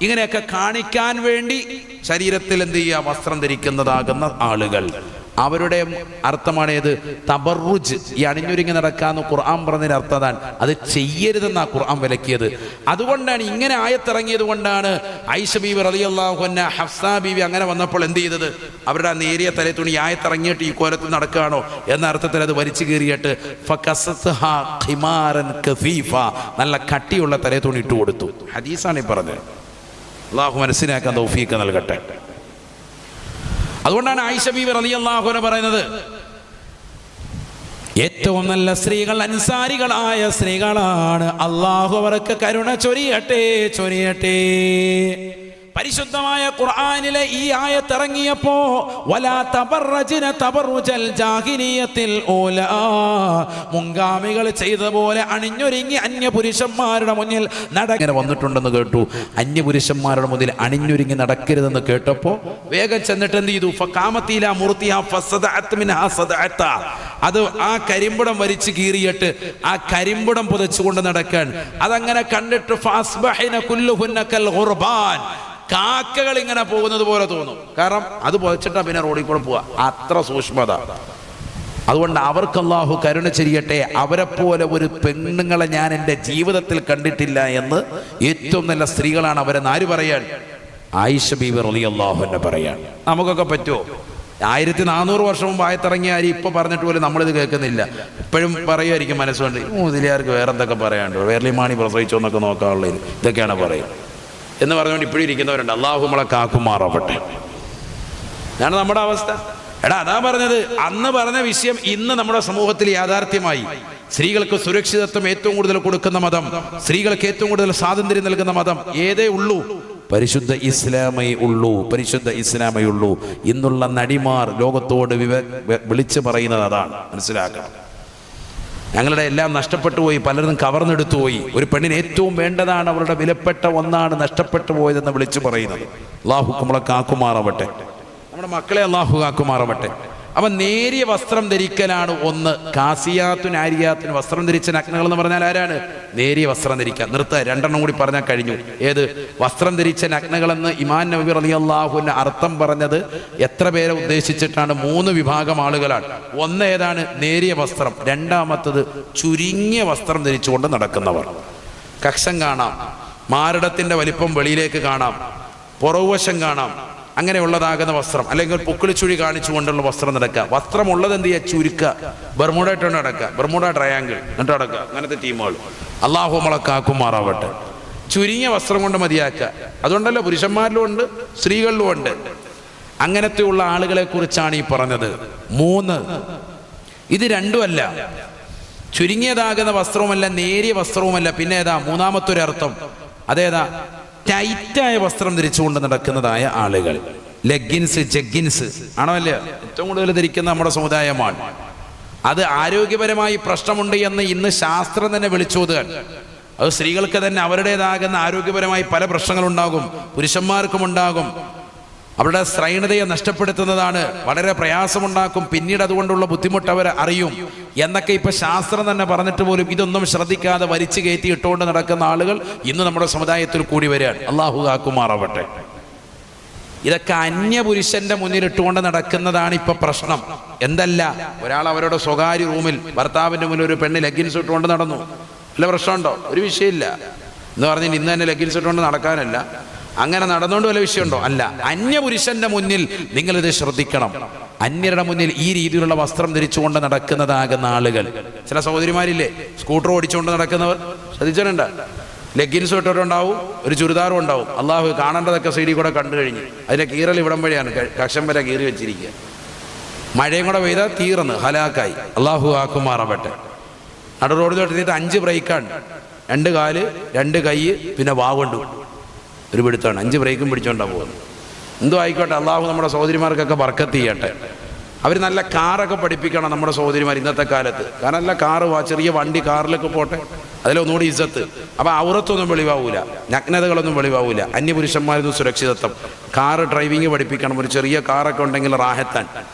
Speaker 1: ഇങ്ങനെയൊക്കെ കാണിക്കാൻ വേണ്ടി ശരീരത്തിൽ എന്ത് ചെയ്യുക, വസ്ത്രം ധരിക്കുന്നതാകുന്ന ആളുകൾ. അവരുടെ അർത്ഥമാണേത്? തബറുജ്. ഈ അണിഞ്ഞൊരുങ്ങി നടക്കാന്ന് ഖുർആൻ പറഞ്ഞതിന് അർത്ഥം അതാണ്. അത് ചെയ്യരുതെന്നാ ഖുർആൻ വിലക്കിയത്. അതുകൊണ്ടാണ് ഇങ്ങനെ ആയത്തിറങ്ങിയത് കൊണ്ടാണ് ആയിഷ ബീവി റളിയല്ലാഹു അൻഹ, ഹഫ്സ ബീവി അങ്ങനെ വന്നപ്പോൾ എന്ത് ചെയ്തത്? അവരുടെ നേരിയ തലത്തുണി ആയത്തിറങ്ങിയിട്ട് ഈ കോലത്തിൽ നടക്കുകയാണോ എന്ന അർത്ഥത്തിൽ അത് വലിച്ചു കീറിയിട്ട് ഫകസത്ഹാ ഖിമാറൻ കഫീഫ, നല്ല കട്ടിയുള്ള തലത്തുണി ഇട്ട് കൊടുത്തു. ഹദീസാണ് ഈ പറഞ്ഞത്. അള്ളാഹു മനസ്സിലാക്കാൻ തൗഫീഖ് നൽകട്ടെ. അതുകൊണ്ടാണ് ആയിഷ ബീവി റളിയല്ലാഹു അൻഹ പറയുന്നത്, ഏറ്റവും നല്ല സ്ത്രീകൾ അൻസാരികളായ സ്ത്രീകളാണ്. അള്ളാഹു അവർക്ക് കരുണ ചൊരിയട്ടെ. പരിശുദ്ധമായ ഖുർആനിലെ ഈ ആയത്ത് ഇറങ്ങിയപ്പോ വലാ തബറജ്ന തബറുജൽ ജാഹിലിയത്തിൽ ഊലാ, മുൻഗാമികൾ ചെയ്തതുപോലെ അണിഞ്ഞൊരുങ്ങി അന്യപുരുഷന്മാരുടെ മുന്നിൽ നടങ്ങനെ വന്നിട്ടുണ്ടെന്ന് കേട്ടു. അന്യപുരുഷന്മാരുടെ മുന്നിൽ അണിഞ്ഞൊരുങ്ങി നടക്കരുതെന്ന് കേട്ടപ്പോൾ വേഗം ചെന്നിട്ട് എന്ത് ചെയ്തു? ഫഖാമത്തില മുർത്തിഹ ഫസദഅത് മിൻഹാ സദഅത, അത് ആ കരിമ്പുടം വലിച്ചു കീറിയിട്ട് ആ കരിമ്പുടം പുതച്ചുകൊണ്ട് നടക്കാൻ. അതങ്ങനെ കണ്ടിട്ട് ഫഅസ്ബഹന കുല്ലുഹുന്ന കൽ ഖുർബാൻ, കാക്കകൾ ഇങ്ങനെ പോകുന്നത് പോലെ തോന്നും. കാരണം അത് പുതച്ചിട്ടാ പിന്നെ റോഡിൽ കൂടെ പോവാ, അത്ര സൂക്ഷ്മത. അതുകൊണ്ട് അവർക്ക് അല്ലാഹു കരുണ ചെയ്യട്ടെ. അവരെ പോലെ ഒരു പെണ്ണുങ്ങളെ ഞാൻ എൻ്റെ ജീവിതത്തിൽ കണ്ടിട്ടില്ല എന്ന് ഏറ്റവും നല്ല സ്ത്രീകളാണ് അവരെന്ന് ആര് പറയാൻ? ആയിഷ ബീവി റളിയല്ലാഹു അൻഹ പറയാൻ. നമുക്കൊക്കെ പറ്റുമോ? 1400 വർഷം മുമ്പ് ആയത്തിറങ്ങിയ ആര് ഇപ്പൊ പറഞ്ഞിട്ട് പോലും നമ്മളിത് കേൾക്കുന്നില്ല. ഇപ്പോഴും പറയുമായിരിക്കും മനസ്സുകൊണ്ട്, മുതലിയാർക്ക് വേറെ എന്തൊക്കെ പറയാനുണ്ടോ, വേർലിമാണി പ്രസവിച്ചോ എന്നൊക്കെ നോക്കാനുള്ളത്, ഇതൊക്കെയാണ് പറയും എന്ന് പറഞ്ഞുകൊണ്ട് ഇപ്പോഴും ഇരിക്കുന്നവരുണ്ട്. അള്ളാഹു നമ്മളെ കാക്കുമാറാവട്ടെ. ഇതാണ് നമ്മുടെ അവസ്ഥ. എടാ, അതാ പറഞ്ഞത്, അന്ന് പറഞ്ഞ വിഷയം ഇന്ന് നമ്മുടെ സമൂഹത്തിൽ യാഥാർത്ഥ്യമായി. സ്ത്രീകൾക്ക് സുരക്ഷിതത്വം ഏറ്റവും കൂടുതൽ കൊടുക്കുന്ന മതം, സ്ത്രീകൾക്ക് ഏറ്റവും കൂടുതൽ സ്വാതന്ത്ര്യം നൽകുന്ന മതം ഏതേ ഉള്ളൂ? പരിശുദ്ധ ഇസ്ലാമേ ഉള്ളൂ, പരിശുദ്ധ ഇസ്ലാമേ ഉള്ളൂ. ഇന്നുള്ള നടിമാർ ലോകത്തോട് വിളിച്ചു പറയുന്നത് അതാണ്. മനസ്സിലാക്കണം. ഞങ്ങളുടെ എല്ലാം നഷ്ടപ്പെട്ടു പോയി, പലരും കവർന്നെടുത്തു പോയി. ഒരു പെണ്ണിന് ഏറ്റവും വേണ്ടതാണ്, അവരുടെ വിലപ്പെട്ട ഒന്നാണ് നഷ്ടപ്പെട്ടു പോയതെന്ന് വിളിച്ചു പറയുന്നത്. അല്ലാഹു നമ്മളെ കാക്കുമാറാവട്ടെ, നമ്മുടെ മക്കളെ അല്ലാഹു കാക്കുമാറാവട്ടെ. അപ്പൊ നേരിയ വസ്ത്രം ധരിക്കലാണ് ഒന്ന്. കാസിയാത്തുൻ ആരിയാത്തുൻ, വസ്ത്രം ധരിച്ച നഗ്നകൾ എന്ന് പറഞ്ഞാൽ ആരാണ്? നേരിയ വസ്ത്രം ധരിക്കുക. നിർത്തുക, 2 കൂടി പറഞ്ഞാൽ കഴിഞ്ഞു. ഏത്? വസ്ത്രം ധരിച്ച നഗ്നകളെന്ന് ഇമാം നബവി റളിയല്ലാഹു അൻഹു അർത്ഥം പറഞ്ഞത് എത്ര പേരെ ഉദ്ദേശിച്ചിട്ടാണ്? 3 വിഭാഗം ആളുകളാണ്. ഒന്ന് ഏതാണ്? നേരിയ വസ്ത്രം. രണ്ടാമത്തത് ചുരുങ്ങിയ വസ്ത്രം ധരിച്ചുകൊണ്ട് നടക്കുന്നവർ. കക്ഷം കാണാം, മാറിടത്തിന്റെ വലിപ്പം വെളിയിലേക്ക് കാണാം, പുറകുവശം കാണാം, അങ്ങനെയുള്ളതാകുന്ന വസ്ത്രം, അല്ലെങ്കിൽ പൊക്കിളിച്ചുഴി കാണിച്ചുകൊണ്ടുള്ള വസ്ത്രം നടക്കുക. വസ്ത്രം ഉള്ളത് എന്ത് ചെയ്യുക? ചുരുക്കുക. ബർമുഡ ഇട്ടുകൊണ്ട് നടക്കുക, ബർമുഡ ട്രയാങ്കിൾ എന്നിട്ട് നടക്കുക. അങ്ങനത്തെ ടീമുകൾ അല്ലാഹു നമ്മളെ കാക്കുമാറാവട്ടെ. ചുരുങ്ങിയ വസ്ത്രം കൊണ്ട് മതിയാക്കുക. അതുകൊണ്ടല്ലോ പുരുഷന്മാരിലും ഉണ്ട് സ്ത്രീകളിലും ഉണ്ട്. അങ്ങനത്തെയുള്ള ആളുകളെ കുറിച്ചാണ് ഈ പറഞ്ഞത്. 3 ഇത് രണ്ടുമല്ല, ചുരുങ്ങിയതാകുന്ന വസ്ത്രവുമല്ല, നേരിയ വസ്ത്രവുമല്ല. പിന്നെ ഏതാ? മൂന്നാമത്തെ അർത്ഥം. അതേതാ? ടൈറ്റായ വസ്ത്രം ധരിച്ചുകൊണ്ട് നടക്കുന്നതായ ആളുകൾ. ലെഗിൻസ്, ജഗ്ഗിൻസ് ആണോ അല്ലേ ഏറ്റവും കൂടുതൽ ധരിക്കുന്ന നമ്മുടെ സമുദായമാണ്. അത് ആരോഗ്യപരമായി പ്രശ്നമുണ്ട് എന്ന് ഇന്ന് ശാസ്ത്രം തന്നെ വിളിച്ചോതുക. അത് സ്ത്രീകൾക്ക് തന്നെ അവരുടേതാകുന്ന ആരോഗ്യപരമായി പല പ്രശ്നങ്ങളുണ്ടാകും, പുരുഷന്മാർക്കും ഉണ്ടാകും. അവരുടെ ശ്രൈണതയെ നഷ്ടപ്പെടുത്തുന്നതാണ്, വളരെ പ്രയാസമുണ്ടാക്കും. പിന്നീട് അതുകൊണ്ടുള്ള ബുദ്ധിമുട്ട് അവർ അറിയും എന്നൊക്കെ ഇപ്പൊ ശാസ്ത്രം തന്നെ പറഞ്ഞിട്ട് പോലും ഇതൊന്നും ശ്രദ്ധിക്കാതെ വലിച്ചു കയറ്റി ഇട്ടുകൊണ്ട് നടക്കുന്ന ആളുകൾ ഇന്ന് നമ്മുടെ സമുദായത്തിൽ കൂടി വരികയാണ്. അല്ലാഹു കാക്കുമാറാവട്ടെ. ഇതൊക്കെ അന്യപുരുഷന്റെ മുന്നിൽ ഇട്ടുകൊണ്ട് നടക്കുന്നതാണ് ഇപ്പൊ പ്രശ്നം. എന്തല്ല, ഒരാൾ അവരുടെ സ്വകാര്യ റൂമിൽ ഭർത്താവിന്റെ മുന്നിൽ ഒരു പെണ്ണ് ലെഗിൻസ് ഇട്ടുകൊണ്ട് നടന്നു, വല്ല പ്രശ്നമുണ്ടോ? ഒരു വിഷയമില്ല എന്ന് പറഞ്ഞാൽ ഇന്ന് തന്നെ ലെഗിൻസ് ഇട്ടുകൊണ്ട് നടക്കാനല്ല, അങ്ങനെ നടന്നുകൊണ്ട് വല്ല വിഷയമുണ്ടോ? അല്ല. അന്യപുരുഷന്റെ മുന്നിൽ നിങ്ങളിത് ശ്രദ്ധിക്കണം. അന്യരുടെ മുന്നിൽ ഈ രീതിയിലുള്ള വസ്ത്രം ധരിച്ചുകൊണ്ട് നടക്കുന്നതാകുന്ന ആളുകൾ. ചില സഹോദരിമാരില്ലേ സ്കൂട്ടർ ഓടിച്ചുകൊണ്ട് നടക്കുന്നവർ, ശ്രദ്ധിച്ചിട്ടുണ്ട്. ലെഗിൻസ് ഇട്ടിട്ടുണ്ടാവും, ഒരു ചുരിദാറും ഉണ്ടാവും. അള്ളാഹു കാണേണ്ടതൊക്കെ സൈഡിൽ കൂടെ കണ്ടു കഴിഞ്ഞ് അതിൻ്റെ കീറൽ ഇവിടം വഴിയാണ്, കക്ഷം വരെ കീറി വെച്ചിരിക്കുക. മഴയും കൂടെ പെയ്താൽ തീർന്ന് ഹലാക്കായി. അള്ളാഹു ആക്കുമാറാവട്ടെ. നടു റോഡിലോട്ടെത്തിയിട്ട് 5 ബ്രേക്കാണ്, 2 കാല് 2 കൈ പിന്നെ വാവുണ്ട് ഒരു പിടുത്താണ്. 5 ബ്രേക്കും പിടിച്ചോണ്ടാണ് പോകുന്നത്. എന്തോ ആയിക്കോട്ടെ, അള്ളാഹു നമ്മുടെ സഹോദരിമാർക്കൊക്കെ ബർക്കത്ത് ചെയ്യട്ടെ. അവർ നല്ല കാറൊക്കെ പഠിപ്പിക്കണം നമ്മുടെ സഹോദരിമാർ ഇന്നത്തെ കാലത്ത്. കാരണം നല്ല കാറ്, ചെറിയ വണ്ടി കാറിലൊക്കെ പോട്ടെ, അതിലൊന്നുകൂടി ഇസ്സത്ത്. അപ്പോൾ ഔറത്തൊന്നും വെളിവാവൂല, നഗ്നതകളൊന്നും വെളിവാവൂല, അന്യപുരുഷന്മാരൊന്നും സുരക്ഷിതത്വം. കാറ് ഡ്രൈവിങ് പഠിപ്പിക്കണം. ഒരു ചെറിയ കാറൊക്കെ ഉണ്ടെങ്കിൽ റാഹത്താൻ.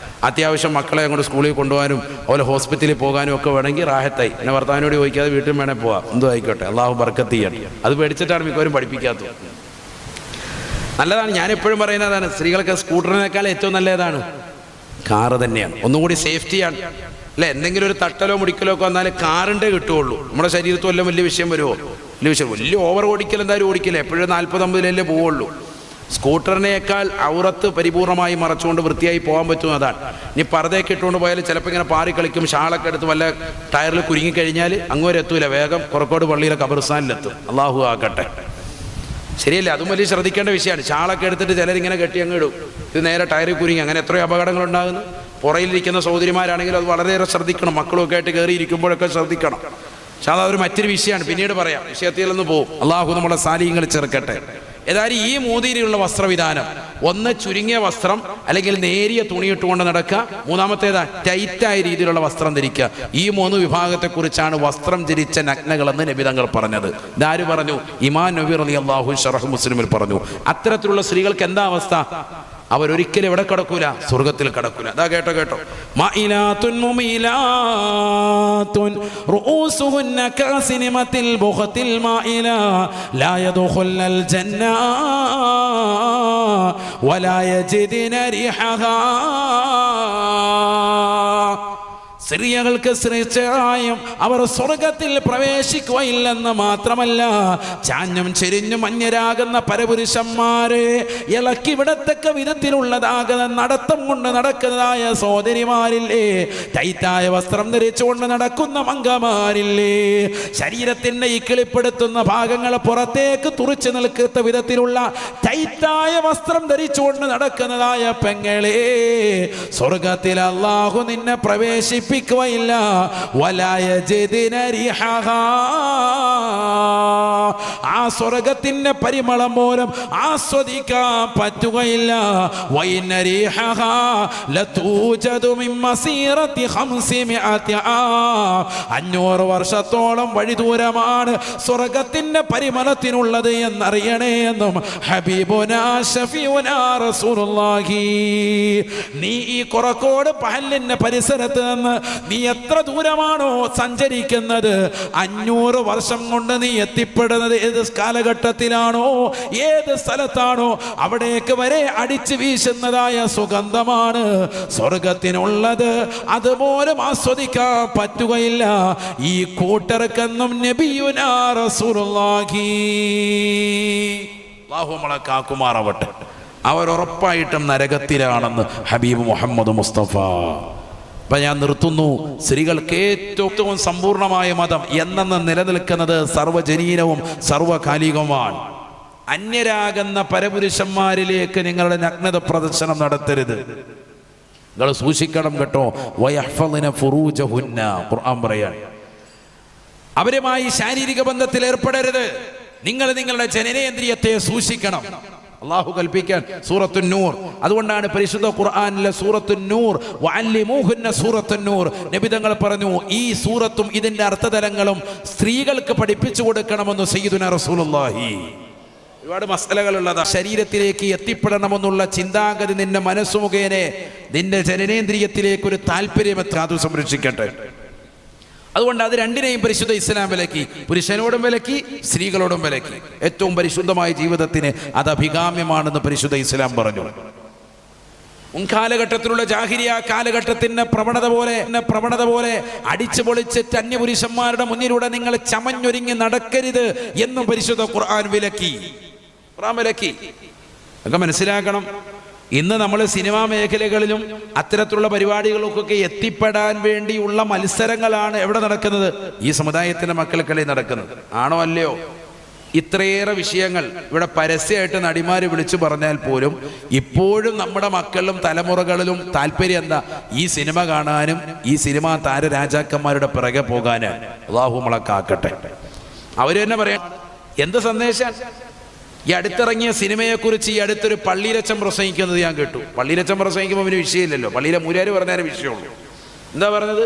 Speaker 1: അത്യാവശ്യം മക്കളെ അങ്ങോട്ട് സ്കൂളിൽ കൊണ്ടുപോകാനും അതുപോലെ ഹോസ്പിറ്റലിൽ പോകാനും ഒക്കെ വേണമെങ്കിൽ റാഹത്തായി. പിന്നെ ഭർത്താവിനോട് ചോദിക്കാതെ വീട്ടിൽ വേണേൽ പോവാം. എന്തോ ആയിക്കോട്ടെ, അള്ളാഹു ബർക്കത്ത് ചെയ്യട്ടെ. അത് പേടിച്ചിട്ടാണ് മിക്കവരും പഠിപ്പിക്കാത്തത്. നല്ലതാണ്, ഞാനെപ്പോഴും പറയുന്നതാണ്, സ്ത്രീകൾക്ക് സ്കൂട്ടറിനേക്കാൾ ഏറ്റവും നല്ലതാണ് കാറ് തന്നെയാണ്. ഒന്നുകൂടി സേഫ്റ്റിയാണ് അല്ലേ. എന്തെങ്കിലും ഒരു തട്ടലോ മുടിക്കലോ ഒക്കെ വന്നാൽ കാറിൻ്റെ കിട്ടുകയുള്ളൂ. നമ്മുടെ ശരീരത്തിൽ വല്ലതും വലിയ വിഷയം വരുമോ? വലിയ ഓവർ ഓടിക്കൽ എന്തായാലും ഓടിക്കില്ല, എപ്പോഴും 40-50 പോവുള്ളൂ. സ്കൂട്ടറിനേക്കാൾ ഔറത്ത് പരിപൂർണമായി മറച്ചുകൊണ്ട് വൃത്തിയായി പോകാൻ പറ്റുന്നതാണ്. ഇനി പർദ്ദയൊക്കെ ഇട്ടുകൊണ്ട് പോയാൽ ചിലപ്പോൾ ഇങ്ങനെ പാറി കളിക്കും, ഷാളൊക്കെ എടുത്ത് വല്ല ടയറിൽ കുരുങ്ങിക്കഴിഞ്ഞാൽ അങ്ങോട്ട് എത്തൂല, വേഗം കൊറക്കോട് പള്ളിയിലെ ഖബർസ്ഥാനിലെത്തും. അള്ളാഹു ആക്കട്ടെ. ശരിയല്ലേ? അതും വലിയ ശ്രദ്ധിക്കേണ്ട വിഷയമാണ്. ഷാളൊക്കെ എടുത്തിട്ട് ചിലരിങ്ങനെ കെട്ടി അങ്ങ് ഇടും, ഇത് നേരെ ടയറിൽ കുരുങ്ങി, അങ്ങനെ എത്രയോ അപകടങ്ങളുണ്ടാകുന്നു. പുറയിലിരിക്കുന്ന സഹോദരിമാരാണെങ്കിൽ അത് വളരെയേറെ ശ്രദ്ധിക്കണം. മക്കളൊക്കെ ആയിട്ട് കയറി ഇരിക്കുമ്പോഴൊക്കെ ശ്രദ്ധിക്കണം. പക്ഷെ അതൊരു മറ്റൊരു വിഷയമാണ്, പിന്നീട് പറയാം. വിഷയത്തിലൊന്ന് പോകും. അള്ളാഹു നമ്മളെ സാലിഹ്യങ്ങൾ ചേർക്കട്ടെ. ഏതായാലും ഈ മൂതിയിലുള്ള വസ്ത്രവിധാനം, ഒന്ന് ചുരുങ്ങിയ വസ്ത്രം അല്ലെങ്കിൽ നേരിയ തുണിയിട്ടുകൊണ്ട് നടക്കുക, മൂന്നാമത്തേതാ ടൈറ്റായ രീതിയിലുള്ള വസ്ത്രം ധരിക്കുക. ഈ 3 വിഭാഗത്തെക്കുറിച്ചാണ് വസ്ത്രം ധരിച്ച നഗ്നകളെന്ന് നബിതങ്ങൾ പറഞ്ഞത്. ഇതാര് പറഞ്ഞു? ഇമാം നബി റളിയല്ലാഹു ശറഹ് മുസ്ലിമിൽ പറഞ്ഞു. അത്തരത്തിലുള്ള സ്ത്രീകൾക്ക് എന്താ അവസ്ഥ? അവരൊരിക്കലും എവിടെ കിടക്കൂല? സ്വർഗത്തിൽ കിടക്കൂല. അതാ കേട്ടോ മഇലാത്തുൻ മുമിലാത്തുൻ റൂസുഹുന്ന കാസിനിമത്തിൽ ബുഖത്തിൽ മാഇല ലാ യദ്ഖുൽനൽ ജന്ന വലാ യജിദന റിഹഹാ. സ്ത്രീകൾക്ക് തീർച്ചയായും അവർ സ്വർഗത്തിൽ പ്രവേശിക്കുകയില്ലെന്ന് മാത്രമല്ല, ചാഞ്ഞും ചെരിഞ്ഞും അന്യരാകുന്ന പരപുരുഷന്മാരെ ഇളക്കി വിടത്തക്ക വിധത്തിലുള്ളതാകുന്ന നടത്തം കൊണ്ട് നടക്കുന്നതായ സഹോദരിമാരില്ലേ, ടൈറ്റായ വസ്ത്രം ധരിച്ചുകൊണ്ട് നടക്കുന്ന മംഗമാരില്ലേ, ശരീരത്തിന്റെ ഈ കിളിപ്പെടുത്തുന്ന ഭാഗങ്ങൾ പുറത്തേക്ക് തുറിച്ചു നിൽക്കുന്ന വിധത്തിലുള്ള ടൈറ്റായ വസ്ത്രം ധരിച്ചുകൊണ്ട് നടക്കുന്നതായ പെങ്ങളെ, സ്വർഗത്തിൽ അല്ലാഹു നിന്നെ പ്രവേശിപ്പിക്കും ില്ല. ആ സ്വർഗത്തിന്റെ പരിമളം പോലും ആസ്വദിക്കാൻ പറ്റുകയില്ല. 500 വർഷത്തോളം വഴി ദൂരമാണ് സ്വർഗത്തിന്റെ പരിമളത്തിനുള്ളത് എന്നറിയണേ എന്നും ഹബീബുനാ ശഫീഉനാ റസൂലുള്ളാഹി. നീ ഈ കൊറക്കോട് പഹലിന്റെ പരിസരത്ത് നിന്ന് നീ എത്ര ദൂരമാണോ സഞ്ചരിക്കുന്നത്, 500 വർഷം കൊണ്ട് നീ എത്തിപ്പെടുന്നത് ഏത് കാലഘട്ടത്തിലാണോ, ഏത് സ്ഥലത്താണോ, അവിടേക്ക് വരെ അടിച്ചു വീശുന്നതായ സുഗന്ധമാണ് സ്വർഗത്തിനുള്ളത്. അതുപോലും ആസ്വദിക്കാൻ പറ്റുകയില്ല ഈ കൂട്ടർക്കെന്നും നബിയുനാ റസൂലുള്ളാഹി. അല്ലാഹു നമ്മളെ കാക്കുമാറാവട്ടെ. അവരുറപ്പായിട്ടും നരകത്തിലാണെന്ന് ഹബീബ് മുഹമ്മദ് മുസ്തഫ. അപ്പം ഞാൻ നിർത്തുന്നു. സ്ത്രീകൾക്ക് ഏറ്റവും സമ്പൂർണമായ മതം എന്നെന്ന് നിലനിൽക്കുന്നത് സർവ്വജനീനവും സർവ്വകാലികവുമാണ്. അന്യരാകുന്ന പരപുരുഷന്മാരിലേക്ക് നിങ്ങളുടെ നഗ്നത പ്രദർശനം നടത്തരുത്. നിങ്ങൾ സൂക്ഷിക്കണം കേട്ടോ. വയഹ്ഫളിന ഫുറൂജഹുന്ന, ഖുർആൻ പറയാണ്. അവരുമായി ശാരീരിക ബന്ധത്തിൽ ഏർപ്പെടരുത്. നിങ്ങൾ നിങ്ങളുടെ ജനനേന്ദ്രിയത്തെ സൂക്ഷിക്കണം. അല്ലാഹു കൽപ്പിക്കാൻ സൂറത്തുൻ നൂർ. അതുകൊണ്ടാണ് പരിശുദ്ധ ഖുർആനിലെ സൂറത്തുൻ നൂർ വഅല്ലിമൂഹുന്ന സൂറത്തുൻ നൂർ നബി തങ്ങൾ പറഞ്ഞു, ഈ സൂറത്തും ഇതിന്റെ അർത്ഥതലങ്ങളും സ്ത്രീകൾക്ക് പഠിപ്പിച്ചു കൊടുക്കണമെന്ന് സയ്യിദുനാ റസൂലുള്ളാഹി. ഒരുപാട് മസലകളുള്ളതാ. ശരീരത്തിലേക്ക് എത്തിപ്പെടണമെന്നുള്ള ചിന്താഗതി നിന്റെ മനസ്സു മുഖേനെ നിന്റെ ജനനേന്ദ്രിയത്തിലേക്ക് ഒരു താല്പര്യം അത് സംരക്ഷിക്കട്ടെ. അതുകൊണ്ട് അത് രണ്ടിനെയും പരിശുദ്ധ ഇസ്ലാം വിലക്കി. പുരുഷനോടും വിലക്കി, സ്ത്രീകളോടും വിലക്കി. ഏറ്റവും പരിശുദ്ധമായ ജീവിതത്തിന് അത് അഭികാമ്യമാണെന്ന് പരിശുദ്ധ ഇസ്ലാം പറഞ്ഞു. മുൻകാലഘട്ടത്തിലുള്ള ജാഹിലിയ കാലഘട്ടത്തിന്റെ പ്രവണത പോലെ അടിച്ചു പൊളിച്ചിട്ട് അന്യപുരുഷന്മാരുടെ മുന്നിലൂടെ നിങ്ങൾ ചമഞ്ഞൊരുങ്ങി നടക്കരുത് എന്നും പരിശുദ്ധ ഖുർആൻ വിലക്കി. ഒക്കെ മനസ്സിലാക്കണം. ഇന്ന് നമ്മൾ സിനിമാ മേഖലകളിലും അത്തരത്തിലുള്ള പരിപാടികൾക്കൊക്കെ എത്തിപ്പെടാൻ വേണ്ടിയുള്ള മത്സരങ്ങളാണ് എവിടെ നടക്കുന്നത്? ഈ സമുദായത്തിൻ്റെ മക്കൾക്കിടയിൽ നടക്കുന്നത്. ആണോ അല്ലയോ? ഇത്രയേറെ വിഷയങ്ങൾ ഇവിടെ പരസ്യമായിട്ട് നടിമാർ വിളിച്ചു പറഞ്ഞാൽ പോലും ഇപ്പോഴും നമ്മുടെ മക്കളിലും തലമുറകളിലും താല്പര്യം എന്താ? ഈ സിനിമ കാണാനും ഈ സിനിമാ താരരാജാക്കന്മാരുടെ പിറകെ പോകാനാണ്. അല്ലാഹു നമ്മളെ കാക്കട്ടെ. അവർ തന്നെ പറയാം എന്ത് സന്ദേശം? ഈ അടുത്തിറങ്ങിയ സിനിമയെക്കുറിച്ച് ഈ അടുത്തൊരു പള്ളിയിലച്ചൻ പ്രസംഗിക്കുന്നത് ഞാൻ കേട്ടു. പള്ളിയിലച്ചൻ പ്രസംഗിക്കുമ്പോൾ അവന് വിഷയമില്ലല്ലോ, പള്ളിയിലെ മൂരാര് പറഞ്ഞാലും വിഷയമുള്ളൂ. എന്താ പറഞ്ഞത്?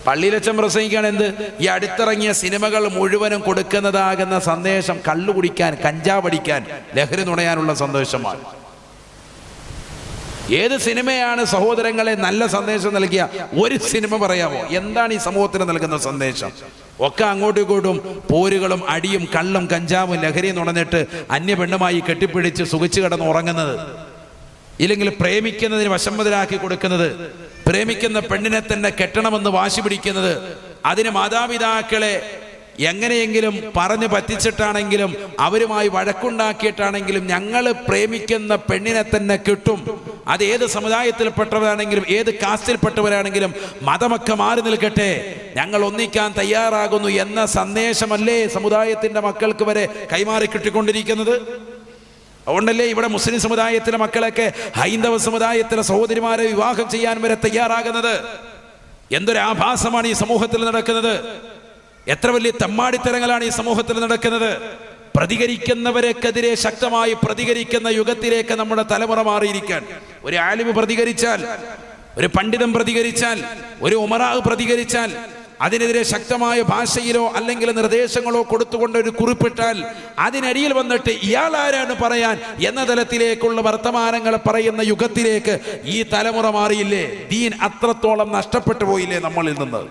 Speaker 1: പള്ളിയിലച്ചൻ പ്രസംഗിക്കുകയാണ് എന്ത്? ഈ അടുത്തിറങ്ങിയ സിനിമകൾ മുഴുവനും കൊടുക്കുന്നതാകുന്ന സന്ദേശം കള്ളു കുടിക്കാൻ, കഞ്ചാവടിക്കാൻ, ലഹരി നുണയാനുള്ള സന്ദേശമാണ്. ഏത് സിനിമയാണ് സഹോദരങ്ങളെ നല്ല സന്ദേശം നൽകിയ ഒരു സിനിമ പറയാമോ? എന്താണ് ഈ സമൂഹത്തിന് നൽകുന്ന സന്ദേശം? ഒക്കെ അങ്ങോട്ടും ഇങ്ങോട്ടും പോരുകളും അടിയും കള്ളും കഞ്ചാവും ലഹരിയും നുണഞ്ഞിട്ട് അന്യ പെണ്ണുമായി കെട്ടിപ്പിടിച്ച് സുഖിച്ചു കിടന്ന് ഉറങ്ങുന്നത്, ഇല്ലെങ്കിൽ പ്രേമിക്കുന്നതിന് വശംവദരാക്കി കൊടുക്കുന്നത്, പ്രേമിക്കുന്ന പെണ്ണിനെ തന്നെ കെട്ടണമെന്ന് വാശി പിടിക്കുന്നത്, അതിന് മാതാപിതാക്കളെ എങ്ങനെയെങ്കിലും പറഞ്ഞു പറ്റിച്ചിട്ടാണെങ്കിലും അവരുമായി വഴക്കുണ്ടാക്കിയിട്ടാണെങ്കിലും ഞങ്ങൾ പ്രേമിക്കുന്ന പെണ്ണിനെ തന്നെ കിട്ടും, അത് ഏത് സമുദായത്തിൽപ്പെട്ടവരാണെങ്കിലും ഏത് കാസ്റ്റിൽപ്പെട്ടവരാണെങ്കിലും മതമൊക്കെ മാറി നിൽക്കട്ടെ, ഞങ്ങൾ ഒന്നിക്കാൻ തയ്യാറാകുന്നു എന്ന സന്ദേശമല്ലേ സമുദായത്തിൻ്റെ മക്കൾക്ക് വരെ കൈമാറി കിട്ടിക്കൊണ്ടിരിക്കുന്നത്? അതുകൊണ്ടല്ലേ ഇവിടെ മുസ്ലിം സമുദായത്തിലെ മക്കളൊക്കെ ഹൈന്ദവ സമുദായത്തിലെ സഹോദരിമാരെ വിവാഹം ചെയ്യാൻ വരെ തയ്യാറാകുന്നത്? എന്തൊരു ആഭാസമാണ് ഈ സമൂഹത്തിൽ നടക്കുന്നത്! എത്ര വലിയ തെമ്മാടിത്തരങ്ങളാണ് ഈ സമൂഹത്തിൽ നടക്കുന്നത്! പ്രതികരിക്കുന്നവരെക്കെതിരെ ശക്തമായി പ്രതികരിക്കുന്ന യുഗത്തിലേക്ക് നമ്മുടെ തലമുറ മാറിയിരിക്കാൻ. ഒരു ആലിമ് പ്രതികരിച്ചാൽ, ഒരു പണ്ഡിതൻ പ്രതികരിച്ചാൽ, ഒരു ഉമറാഹ് പ്രതികരിച്ചാൽ അതിനെതിരെ ശക്തമായ ഭാഷയിലോ അല്ലെങ്കിൽ നിർദ്ദേശങ്ങളോ കൊടുത്തുകൊണ്ട് ഒരു കുറിപ്പിട്ടാൽ അതിനടിയിൽ വന്നിട്ട് ഇയാൾ ആരാണ് പറയാൻ എന്ന തലത്തിലേക്കുള്ള വർത്തമാനങ്ങൾ പറയുന്ന യുഗത്തിലേക്ക് ഈ തലമുറ മാറിയില്ലേ? ദീൻ അത്രത്തോളം നഷ്ടപ്പെട്ടു പോയില്ലേ നമ്മളിൽ നിന്ന്?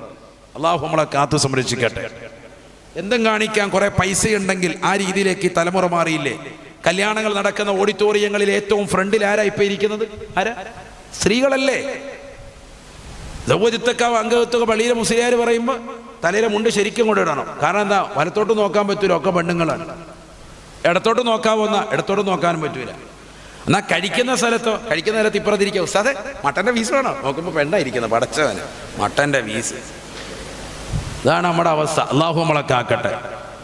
Speaker 1: അള്ളാഹു നമ്മളെ കാത്തു സംരക്ഷിക്കട്ടെ. എന്തും കാണിക്കാൻ കുറെ പൈസ ഉണ്ടെങ്കിൽ ആ രീതിയിലേക്ക് ഈ തലമുറ മാറിയില്ലേ? കല്യാണങ്ങൾ നടക്കുന്ന ഓഡിറ്റോറിയങ്ങളിൽ ഏറ്റവും ഫ്രണ്ടിൽ ആരാ ഇപ്പൊ ഇരിക്കുന്നത്? ആരാ? സ്ത്രീകളല്ലേ? ദൗത്യത്തൊക്കെ അംഗത്തൊക്കെ പള്ളിയിലെ മുസ്ലിയാർ പറയുമ്പോൾ തലയിലെ മുണ്ട് ശരിക്കും കൊണ്ട് ഇടണം. കാരണം എന്താ? വലത്തോട്ട് നോക്കാൻ പറ്റൂല, ഒക്കെ പെണ്ണുങ്ങളാണ്. ഇടത്തോട്ട് നോക്കാവുന്ന ഇടത്തോട്ട് നോക്കാനും പറ്റൂല. എന്നാൽ കഴിക്കുന്ന സ്ഥലത്തോ? കഴിക്കുന്ന സ്ഥലത്ത് ഇപ്പുറത്തിരിക്കുക ഉസ്താദേ മട്ടൻ്റെ വീസ് വേണോ? നോക്കുമ്പോൾ പെണ്ണായിരിക്കുന്നത്. പടച്ചവന് മട്ടൻ്റെ വീസ്. ഇതാണ് നമ്മുടെ അവസ്ഥ. അള്ളാഹു നമ്മളെ കാക്കട്ടെ.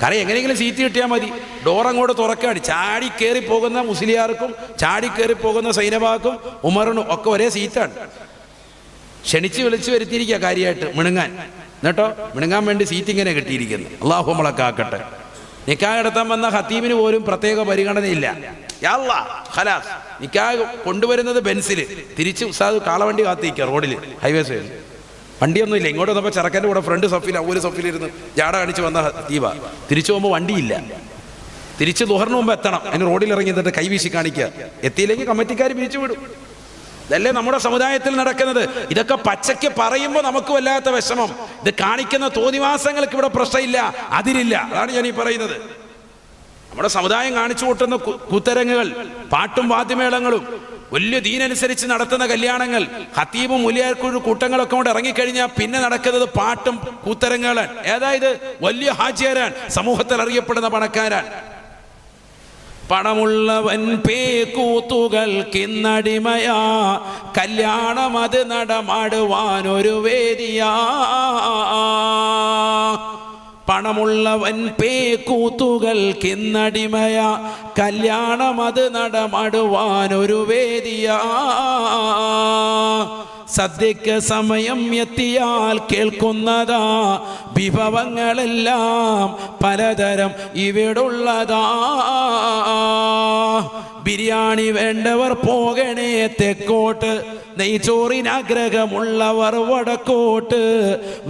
Speaker 1: കാരണം എങ്ങനെയെങ്കിലും സീറ്റ് കിട്ടിയാൽ മതി. ഡോറങ്ങോട്ട് തുറക്കാണ്. ചാടി കയറി പോകുന്ന മുസ്ലിയാർക്കും ചാടി കയറി പോകുന്ന സൈനബാക്കും ഉമറിനും ഒക്കെ ഒരേ സീറ്റാണ്. ക്ഷണിച്ച് വിളിച്ച് വരുത്തിയിരിക്കുക കാര്യമായിട്ട് മിണുങ്ങാൻ. എന്നിട്ടോ മിണുങ്ങാൻ വേണ്ടി സീറ്റ് ഇങ്ങനെ കിട്ടിയിരിക്കുന്നു. അള്ളാഹു നമ്മളെ കാക്കട്ടെ. നിക്കാഹ് നടത്താൻ വന്ന ഖത്തീബിന് പോലും പ്രത്യേക പരിഗണനയില്ല. യാല്ലാ ഖലാസ്. നിക്കാഹ് കൊണ്ടുവരുന്നത് ബെൻസിൽ, തിരിച്ച് ഉസ്താദ് കാളവണ്ടി കാത്തിരിക്കുക റോഡിൽ, ഹൈവേ സൈഡിൽ. വണ്ടിയൊന്നുമില്ല. ഇങ്ങോട്ട് വന്നപ്പോൾ ചെറുക്കൻ്റെ കൂടെ ഫ്രണ്ട് സഫിൽ ഒരു സഫിലിരുന്ന് ജാട കാണിച്ച് വന്ന ഖത്തീബ. തിരിച്ചു പോകുമ്പോൾ വണ്ടിയില്ല. തിരിച്ച് ദുഹറിന് മുമ്പ് എത്തണം. അതിന് റോഡിൽ ഇറങ്ങി എന്നിട്ട് കൈവീശി കാണിക്കുക. എത്തിയില്ലെങ്കിൽ കമ്മിറ്റിക്കാർ പിരിച്ചു വിടും. ഇതല്ലേ നമ്മുടെ സമുദായത്തിൽ നടക്കുന്നത്? ഇതൊക്കെ പച്ചയ്ക്ക് പറയുമ്പോൾ നമുക്ക് വല്ലാത്ത വിഷമം. ഇത് കാണിക്കുന്ന തോന്നിവാസങ്ങൾക്ക് ഇവിടെ പ്രശ്നമില്ല, അതിരില്ല. അതാണ് ഞാൻ ഈ പറയുന്നത്. നമ്മുടെ സമുദായം കാണിച്ചു കൂട്ടുന്ന കൂത്തരങ്ങുകൾ, പാട്ടും വാദ്യമേളങ്ങളും, വലിയ ദീനനുസരിച്ച് നടത്തുന്ന കല്യാണങ്ങൾ, ഖത്തീബും മുലിയാർക്കുഴു കൂട്ടങ്ങളൊക്കെ കൊണ്ട് ഇറങ്ങിക്കഴിഞ്ഞാൽ പിന്നെ നടക്കുന്നത് പാട്ടും കൂത്തരങ്ങുകളാണ്. ഏതായത് വലിയ ഹാജിയാരാണ്, സമൂഹത്തിൽ അറിയപ്പെടുന്ന പണക്കാരാണ്. പണമുള്ളവൻ പേക്കൂത്തുകൾക്കിന്നടിമയാ, കല്യാണം അത് നടമാടുവാനൊരു വേദിയാ. പണമുള്ളവൻ പേക്കൂത്തുകൾക്കിന്നടിമയാ, കല്യാണം അത് നടമാടുവാനൊരു വേദിയാ. സദ്യക്ക് സമയം എത്തിയാൽ കേൾക്കുന്നതാ, വിഭവങ്ങളെല്ലാം പലതരം ഇവിടുള്ളതാ. ബിരിയാണി വേണ്ടവർ പോകണേ തെക്കോട്ട്, നെയ്ച്ചോറിനാഗ്രഹമുള്ളവർ വടക്കോട്ട്,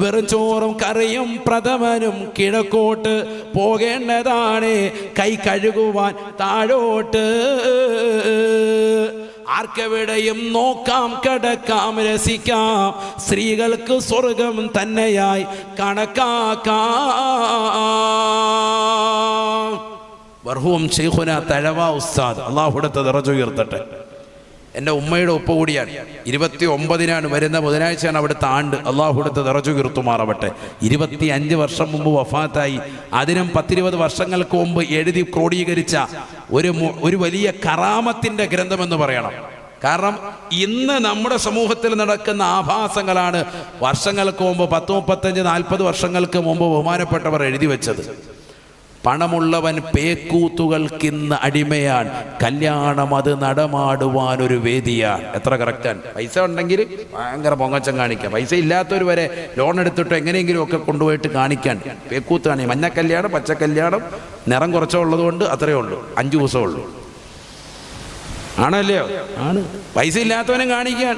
Speaker 1: വെറും ചോറും കറിയും പ്രഥമനും കിഴക്കോട്ട്, പോകേണ്ടതാണ് കൈ കഴുകുവാൻ താഴോട്ട്. ആർക്കെവിടെയും നോക്കാം, കിടക്കാം, രസിക്കാം, സ്ത്രീകൾക്ക് സ്വർഗം തന്നെയായി കണക്കാക്കാം. മർഹൂം ശൈഖുന തഴവ ഉസ്താദ്, അള്ളാഹുവിടുത്തെ ദറജ ഉയർത്തട്ടെ. എൻ്റെ ഉമ്മയുടെ ഒപ്പ് കൂടിയാണ്. 29-നാണ് വരുന്ന ബുധനാഴ്ചയാണ് അവിടുത്തെ ആണ്ട്. അള്ളാഹുവിടുത്തെ ദറജ ഉയർത്തുമാറാവട്ടെ. 25 വർഷം മുമ്പ് വഫാത്തായി. അതിനും 10-20 വർഷങ്ങൾക്ക് മുമ്പ് എഴുതി ക്രോഡീകരിച്ച ഒരു വലിയ കറാമത്തിൻ്റെ ഗ്രന്ഥമെന്ന് പറയണം. കാരണം ഇന്ന് നമ്മുടെ സമൂഹത്തിൽ നടക്കുന്ന ആഭാസങ്ങളാണ് വർഷങ്ങൾക്ക് മുമ്പ് 10, 35, 40 വർഷങ്ങൾക്ക് മുമ്പ് ബഹുമാനപ്പെട്ടവർ എഴുതി വെച്ചത്. പണമുള്ളവൻ പേക്കൂത്തുകൾക്കിന്ന് അടിമയാണ്, കല്യാണം അത് നടമാടുവാനൊരു വേദിയാണ്. എത്ര കറക്റ്റാണ്. പൈസ ഉണ്ടെങ്കിൽ ഭയങ്കര പൊങ്ങച്ചം കാണിക്കാം, പൈസ ഇല്ലാത്തവർ വരെ ലോൺ എടുത്തിട്ട് എങ്ങനെയെങ്കിലും ഒക്കെ കൊണ്ടുപോയിട്ട് കാണിക്കാൻ പേക്കൂത്താണ്. മഞ്ഞ കല്യാണം, പച്ച കല്യാണം, നിറം കുറച്ചുള്ളത് കൊണ്ട് അത്രയേ ഉള്ളൂ, 5 ദിവസമേ ഉള്ളൂ. ആണല്ലയോ? ആണ്. പൈസ ഇല്ലാത്തവനും കാണിക്കാൻ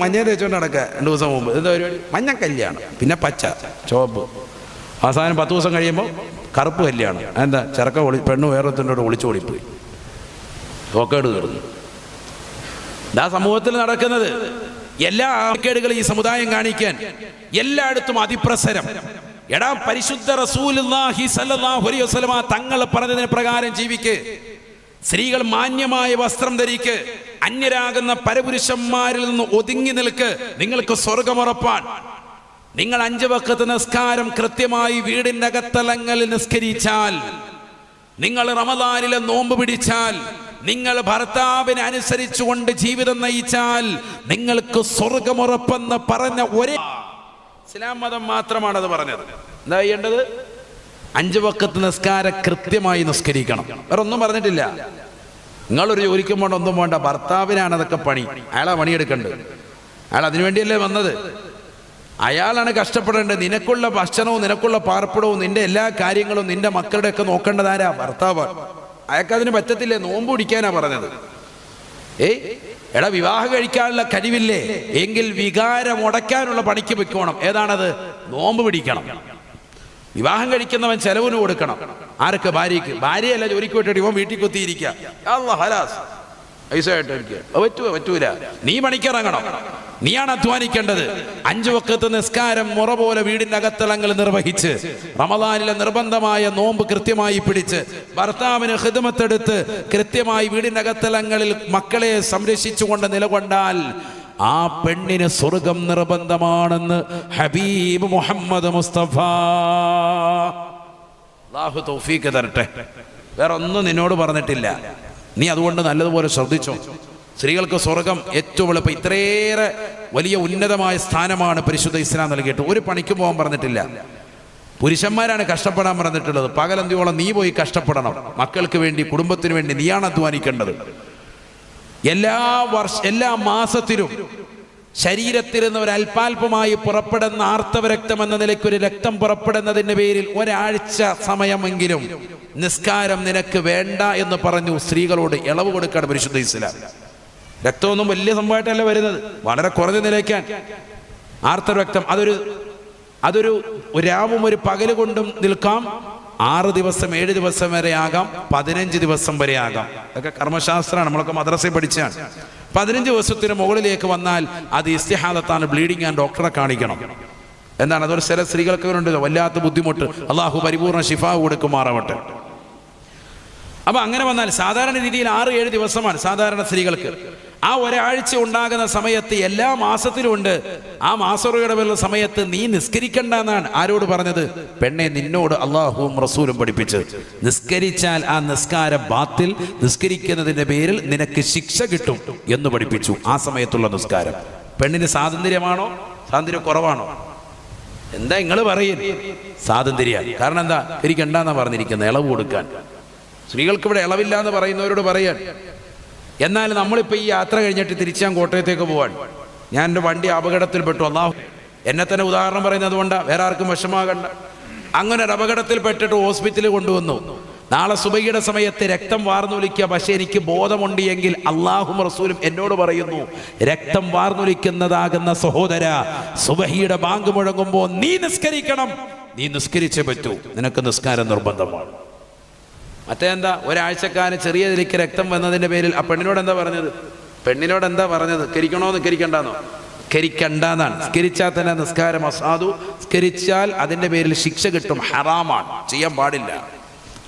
Speaker 1: മഞ്ഞ തേച്ചുകൊണ്ട് നടക്കുക 2 ദിവസം മുമ്പ്. എന്താ പരിപാടി? മഞ്ഞ കല്യാണം, പിന്നെ പച്ച, ചുവപ്പ്, അവസാനം 10 ദിവസം കഴിയുമ്പോൾ കറുപ്പ് കല്യാണം. എന്താ? ചെറുക്ക പെണ്ണ് വേറൊരുത്തൻ്റെ ഒളിച്ചോടിപ്പോയി, തോക്കേട് കയറുന്നു. ഇതാ സമൂഹത്തിൽ നടക്കുന്നത്. എല്ലാ ആക്കേടുകളും ഈ സമുദായം കാണിക്കാൻ എല്ലായിടത്തും അതിപ്രസരം. എടാ, പരിശുദ്ധ റസൂലുള്ളാഹി സ്വല്ലല്ലാഹു അലൈഹി വസല്ലമ തങ്ങൾ പറഞ്ഞതിന് പ്രകാരം ജീവിക്ക്. സ്ത്രീകൾ മാന്യമായ വസ്ത്രം ധരിക്ക്. അന്യരാകുന്ന പരപുരുഷന്മാരിൽ നിന്ന് ഒതുങ്ങി നിൽക്ക്. നിങ്ങൾക്ക് സ്വർഗമുറപ്പാൻ. നിങ്ങൾ 5 വഖത്ത് നിസ്കാരം കൃത്യമായി വീടിന്റെ അകത്തളങ്ങളിൽ നിസ്കരിച്ചാൽ, നിങ്ങൾ റമദാനിലെ നോമ്പ് പിടിച്ചാൽ, നിങ്ങൾ ഭർത്താവിനെ അനുസരിച്ചുകൊണ്ട് ജീവിതം നയിച്ചാൽ നിങ്ങൾക്ക് സ്വർഗമുറപ്പെന്ന് പറഞ്ഞ ഒരേ ഇസ്ലാം മതം മാത്രമാണത് പറഞ്ഞത്. എന്താ ചെയ്യേണ്ടത്? 5 വഖത്ത് നിസ്കാരം കൃത്യമായി നിസ്കരിക്കണം. വേറെ ഒന്നും പറഞ്ഞിട്ടില്ല. നിങ്ങളൊരു ജോലിക്കും വേണ്ട, ഒന്നും വേണ്ട, ഭർത്താവിനാണ് അതൊക്കെ പണി. അയാളാ പണിയെടുക്കേണ്ടത്. അയാൾ അതിനുവേണ്ടിയല്ലേ വന്നത്. അയാളാണ് കഷ്ടപ്പെടേണ്ടത്. നിനക്കുള്ള ഭക്ഷണവും നിനക്കുള്ള പാർപ്പിടവും നിന്റെ എല്ലാ കാര്യങ്ങളും നിന്റെ മക്കളുടെയൊക്കെ നോക്കേണ്ടതാരാ? ഭർത്താവാണ്. അയാൾക്കതിന് പറ്റത്തില്ലേ? നോമ്പ് പിടിക്കാനാ പറഞ്ഞത്. എടാ, വിവാഹം കഴിക്കാനുള്ള കഴിവില്ലേ എങ്കിൽ വികാരം ഉടയ്ക്കാനുള്ള പണിക്ക് വെക്കണം. ഏതാണത്? നോമ്പ് പിടിക്കണം. വിവാഹം കഴിക്കുന്നവൻ ചെലവിന് കൊടുക്കണം. ആർക്ക്? ഭാര്യയ്ക്ക്. ഭാര്യയല്ല ജോലിക്ക് വിട്ടിട്ട് ഇവൻ വീട്ടിൽ കുത്തിയിരിക്കുക. പറ്റൂല. നീ പണിക്കിറങ്ങണം. നീയാണ് അധ്വാനിക്കേണ്ടത്. 5 വഖത്ത് നിസ്കാരം മുറ പോലെ വീടിന്റെ അകത്തളങ്ങൾ നിർവഹിച്ച്, റമദാനിലെ നിർബന്ധമായ നോമ്പ് കൃത്യമായി പിടിച്ച്, ഭർത്താവിന് ഖിദ്മത്തെടുത്ത് കൃത്യമായി വീടിന്റെ അകത്തളങ്ങളിൽ മക്കളെ സംരക്ഷിച്ചുകൊണ്ട് നിലകൊണ്ടാൽ ആ പെണ്ണിന് സ്വർഗം നിർബന്ധമാണെന്ന് ഹബീബ് മുഹമ്മദ് മുസ്തഫ. അല്ലാഹു തൗഫീഖ് തരട്ടെ. വേറെ ഒന്നും നിന്നോട് പറഞ്ഞിട്ടില്ല. നീ അതുകൊണ്ട് നല്ലതുപോലെ ശ്രദ്ധിച്ചോ. സ്ത്രീകൾക്ക് സ്വർഗം ഏറ്റവും എളുപ്പം. ഇത്രയേറെ വലിയ ഉന്നതമായ സ്ഥാനമാണ് പരിശുദ്ധ ഇസ്ലാം നൽകിയിട്ട്. ഒരു പണിക്കും പോകാൻ പറഞ്ഞിട്ടില്ല. പുരുഷന്മാരാണ് കഷ്ടപ്പെടാൻ പറഞ്ഞിട്ടുള്ളത്. പകലന്തിയോളം നീ പോയി കഷ്ടപ്പെടണം. മക്കൾക്ക് വേണ്ടി, കുടുംബത്തിന് വേണ്ടി നീയാണ് അധ്വാനിക്കേണ്ടത്. എല്ലാ മാസത്തിലും ശരീരത്തിൽ നിന്ന് ഒരു അല്പാൽപമായി പുറപ്പെടുന്ന ആർത്തവരക്തം എന്ന നിലയ്ക്ക് ഒരു രക്തം പുറപ്പെടുന്നതിൻ്റെ പേരിൽ ഒരാഴ്ച സമയമെങ്കിലും നിസ്കാരം നിനക്ക് വേണ്ട എന്ന് പറഞ്ഞു സ്ത്രീകളോട് ഇളവ് കൊടുക്കാണ് പരിശുദ്ധ ഇസ്ലാം. രക്തമൊന്നും വലിയ സംഭവമായിട്ടല്ല വരുന്നത്, വളരെ കുറഞ്ഞ നിലയ്ക്കാൻ. ആർത്തവരക്തം അതൊരു രാവും ഒരു പകല് കൊണ്ടും നിൽക്കാം. 6 ദിവസം 7 ദിവസം വരെ ആകാം, 15 ദിവസം വരെ ആകാം. അതൊക്കെ കർമ്മശാസ്ത്രമാണ്, നമ്മളൊക്കെ മദ്രസയിൽ പഠിച്ചാണ്. 15 ദിവസത്തിന് മുകളിലേക്ക് വന്നാൽ അത് ഇസ്തിഹാദത്താണ്, ബ്ലീഡിങ് ആണ്, ഡോക്ടറെ കാണിക്കണം. എന്താണ്? അതൊരു ചില സ്ത്രീകൾക്ക് ഉണ്ടല്ലോ വല്ലാത്ത ബുദ്ധിമുട്ട്. അള്ളാഹു പരിപൂർണ്ണ ശിഫാ കൊടുക്കുമാറാവട്ടെ. അപ്പൊ അങ്ങനെ വന്നാൽ സാധാരണ രീതിയിൽ 6-7 ദിവസമാണ് സാധാരണ സ്ത്രീകൾക്ക്. ആ ഒരാഴ്ച ഉണ്ടാകുന്ന സമയത്ത് എല്ലാ മാസത്തിലും ഉണ്ട്. ആ മാസറുകളുടെ സമയത്ത് നീ നിസ്കരിക്കണ്ട എന്നാണ് ആരോട് പറഞ്ഞത്? പെണ്ണെ, നിന്നോട് അള്ളാഹുവും റസൂലും പഠിപ്പിച്ച്. നിസ്കരിച്ചാൽ ആ നിസ്കാരം ബാത്തിൽ, നിസ്കരിക്കുന്നതിന്റെ പേരിൽ നിനക്ക് ശിക്ഷ കിട്ടും എന്ന് പഠിപ്പിച്ചു. ആ സമയത്തുള്ള നിസ്കാരം പെണ്ണിന് സ്വാതന്ത്ര്യമാണോ? സ്വാതന്ത്ര്യം കുറവാണോ? എന്താ നിങ്ങൾ പറയും? സ്വാതന്ത്ര്യം. കാരണം എന്താ? എനിക്കെന്താന്നാ പറഞ്ഞിരിക്കുന്നത്? ഇളവ് കൊടുക്കാൻ. സ്ത്രീകൾക്ക് ഇവിടെ ഇളവില്ല എന്ന് പറയുന്നവരോട് പറയാൻ. എന്നാൽ നമ്മളിപ്പോൾ ഈ യാത്ര കഴിഞ്ഞിട്ട് തിരിച്ച് ഞാൻ കോട്ടയത്തേക്ക് പോവാൻ. ഞാൻ എൻ്റെ വണ്ടി അപകടത്തിൽപ്പെട്ടു. അല്ലാഹു എന്നെ തന്നെ ഉദാഹരണം പറയുന്നത് കൊണ്ടാണ്, വേറെ ആർക്കും വിഷമാകണ്ട. അങ്ങനെ ഒരു അപകടത്തിൽപ്പെട്ടിട്ട് ഹോസ്പിറ്റലിൽ കൊണ്ടുവന്നു. നാളെ സുബഹിയുടെ സമയത്ത് രക്തം വാർന്നൊലിക്കുക. പക്ഷെ എനിക്ക് ബോധമുണ്ട് എങ്കിൽ അള്ളാഹും റസൂലും എന്നോട് പറയുന്നു, രക്തം വാർന്നൊലിക്കുന്നതാകുന്ന സഹോദര, സുബഹിയുടെ ബാങ്ക് മുഴങ്ങുമ്പോൾ നീ നിസ്കരിക്കണം. നീ നിസ്കരിച്ചേ പറ്റൂ. നിനക്ക് നിസ്കാരം നിർബന്ധമാണ്. മറ്റേന്താ? ഒരാഴ്ചക്കാരന് ചെറിയ നിലയ്ക്ക് രക്തം വന്നതിൻ്റെ പേരിൽ ആ പെണ്ണിനോട് എന്താ പറഞ്ഞത്? പെണ്ണിനോട് എന്താ പറഞ്ഞത്? കരിക്കണോ നിസ്കരിക്കണ്ടെന്നോ? കരിക്കണ്ടെന്നാണ്. സ്കരിച്ചാൽ തന്നെ നിസ്കാരം അസാധു. സ്കരിച്ചാൽ അതിൻ്റെ പേരിൽ ശിക്ഷ കിട്ടും, ഹറാമാണ്, ചെയ്യാൻ പാടില്ല.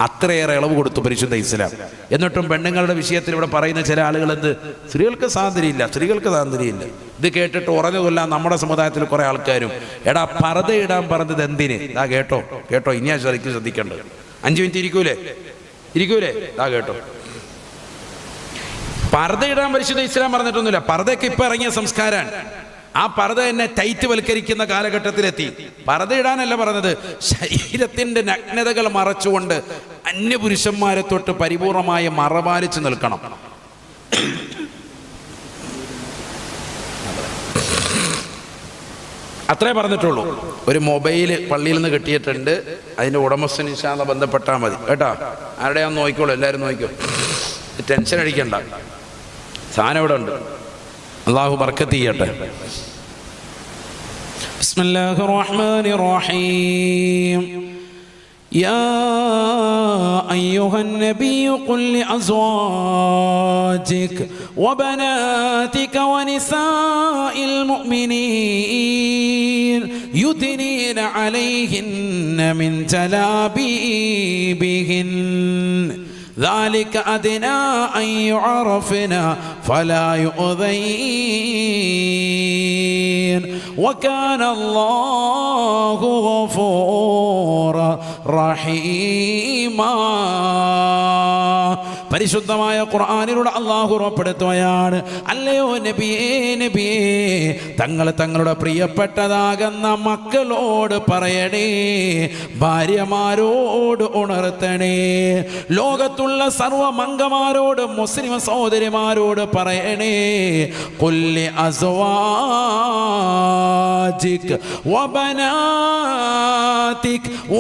Speaker 1: അത്രയേറെ ഇളവ് കൊടുത്തു പരിശുദ്ധ ഇസ്ലാം. എന്നിട്ടും പെണ്ണുങ്ങളുടെ വിഷയത്തിൽ ഇവിടെ പറയുന്ന ചില ആളുകൾ എന്ത്? സ്ത്രീകൾക്ക് സ്വാതന്ത്ര്യമില്ല, സ്ത്രീകൾക്ക് സ്വാതന്ത്ര്യമില്ല. ഇത് കേട്ടിട്ട് ഉറഞ്ഞതുകൊല്ല നമ്മുടെ സമുദായത്തിൽ കുറെ ആൾക്കാരും, എടാ പർദ്ദ ഇടാൻ പറഞ്ഞത് എന്തിന്? ഇതാ കേട്ടോ ഇനിയാ ശ്രദ്ധിക്കേണ്ടത്. 5 മിനിറ്റ് ഇരിക്കൂലേ? ഇതാ കേട്ടോ. പർദ്ദ ഇടാൻ പരിശുദ്ധ ഇസ്ലാം പറഞ്ഞിട്ടൊന്നുമില്ല. പർദ്ദയ്ക്ക് ഇപ്പൊ ഇറങ്ങിയ സംസ്കാരമാണ്. ആ പർദ്ദ തന്നെ ടൈറ്റ് വൽക്കരിക്കുന്ന കാലഘട്ടത്തിലെത്തി. പർദ്ദ ഇടാനല്ല പറഞ്ഞത്, ശരീരത്തിന്റെ നഗ്നതകൾ മറച്ചുകൊണ്ട് അന്യപുരുഷന്മാരെ തൊട്ട് പരിപൂർണമായി മറപാലിച്ചു നിൽക്കണം. അത്രേ പറഞ്ഞിട്ടുള്ളൂ. ഒരു മൊബൈൽ പള്ളിയിൽ നിന്ന് കിട്ടിയിട്ടുണ്ട്, അതിന്റെ ഉടമസ്ഥൻ ഇൻഷാ അല്ലാഹ് ബന്ധപ്പെട്ടാൽ മതി കേട്ടോ. ആരുടെയാന്ന് നോക്കിക്കോളൂ, എല്ലാവരും നോക്കിക്കോ, ടെൻഷൻ അടിക്കണ്ട, സാധനം ഇവിടെ ഉണ്ട്. അള്ളാഹു ബർക്കത്ത് ചെയ്യട്ടെ. ബിസ്മില്ലാഹിർ റഹ്മാനിർ റഹീം. يا أيها النبي قل لأزواجك وبناتك ونساء المؤمنين يدنين عليهن من جلابيبهن ذلك أدنى أن يعرفن فلا يؤذين وكان الله غفورا رحيما. പരിശുദ്ധമായ ഖുർആനിലൂടെ അല്ലാഹു ഉറപ്പെടുത്തുകയാണ്, അല്ലയോ നബിയേ, നബിയേ, തങ്ങളുടെ പ്രിയപ്പെട്ടതാകുന്ന മക്കളോട് പറയണേ, ഭാര്യമാരോട് ഉണർത്തണേ, ലോകത്തുള്ള സർവമംഗമാരോട് മുസ്ലിം സഹോദരിമാരോട് പറയണേ, ഖുല്ലി അസ്വാജിക് വബനാതിക്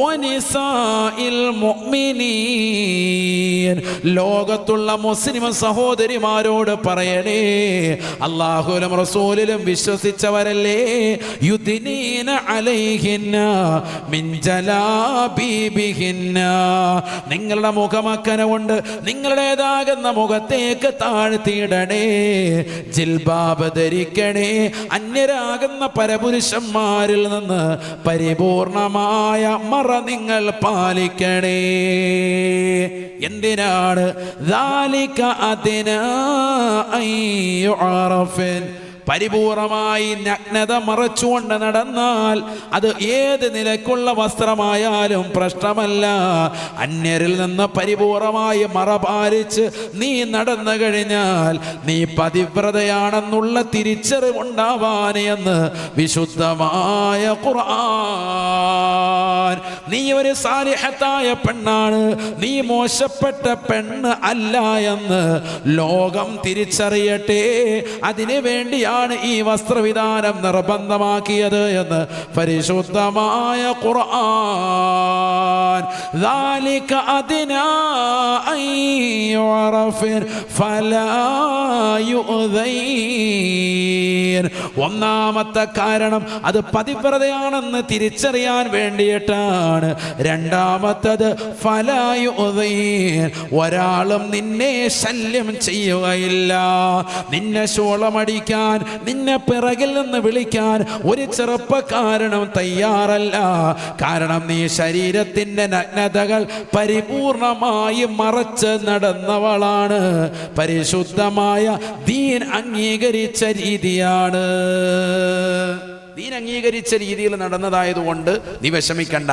Speaker 1: വനിസാഇൽ മുഅ്മിനീൻ, ലോകത്തുള്ള മുസ്ലിം സഹോദരിമാരോട് പറയണേ, അല്ലാഹുവിലും റസൂലിലും വിശ്വസിച്ചവരല്ലേ, യുദ്നീന അലൈഹിന്ന മിൻ ജലാബീബിഹിന്ന, നിങ്ങളുടെ മുഖമക്കന കൊണ്ട് നിങ്ങളുടേതാകുന്ന മുഖത്തേക്ക് താഴ്ത്തിയിടണേ, ജിൽബാബ് ധരിക്കണേ, അന്യരാകുന്ന പരപുരുഷന്മാരിൽ നിന്ന് പരിപൂർണമായ മറ നിങ്ങൾ പാലിക്കണേ. എന്തിനാണ്? ذَلِكَ أَدْنَى أَن يُعْرَفْنَ, പരിപൂർണമായി നഗ്നത മറച്ചുകൊണ്ട് നടന്നാൽ അത് ഏത് നിലക്കുള്ള വസ്ത്രമായാലും പ്രശ്നമല്ല. അന്യരിൽ നിന്ന് പരിപൂർണമായി മറപാലിച്ച് നീ നടന്നു കഴിഞ്ഞാൽ നീ പതിവ്രതയാണെന്നുള്ള തിരിച്ചറിവുണ്ടാവാൻ എന്ന് വിശുദ്ധമായ ഖുർആൻ. നീ ഒരു സാലിഹത്തായ പെണ്ണാണ്, നീ മോശപ്പെട്ട പെണ്ണ് അല്ല എന്ന് ലോകം തിരിച്ചറിയട്ടെ. അതിനു വേണ്ടിയാണ് ഈ വസ്ത്രവിധാനം നിർബന്ധമാക്കിയത് എന്ന് പരിശുദ്ധമായ ഖുർആൻ. ذَلِكَ أَدْنَى أَن يُعْرَفْنَ فَلَا يُؤْذَيْنَ. ഒന്നാമത്തെ കാരണം അത് പതിവ്രതയാണെന്ന് തിരിച്ചറിയാൻ വേണ്ടിയിട്ടാണ്. രണ്ടാമത്തത് ഫലാ യുഅ്ദീൻ, ഒരാളും നിന്നെ ശല്യം ചെയ്യുകയില്ല. നിന്നെ ശോളമടിക്കാൻ, നിന്നെ പിറകിൽ നിന്ന് വിളിക്കാൻ ഒരു ചെറുപ്പക്കാരനും തയ്യാറല്ല. കാരണം നീ ശരീരത്തിന്റെ നഗ്നതകൾ പരിപൂർണമായി മറച്ച് നടന്നവളാണ്. പരിശുദ്ധമായ ദീൻ അംഗീകരിച്ച രീതിയാണ്. ദീൻ അംഗീകരിച്ച രീതിയിൽ നടന്നതായതുകൊണ്ട് നീ വിഷമിക്കണ്ട.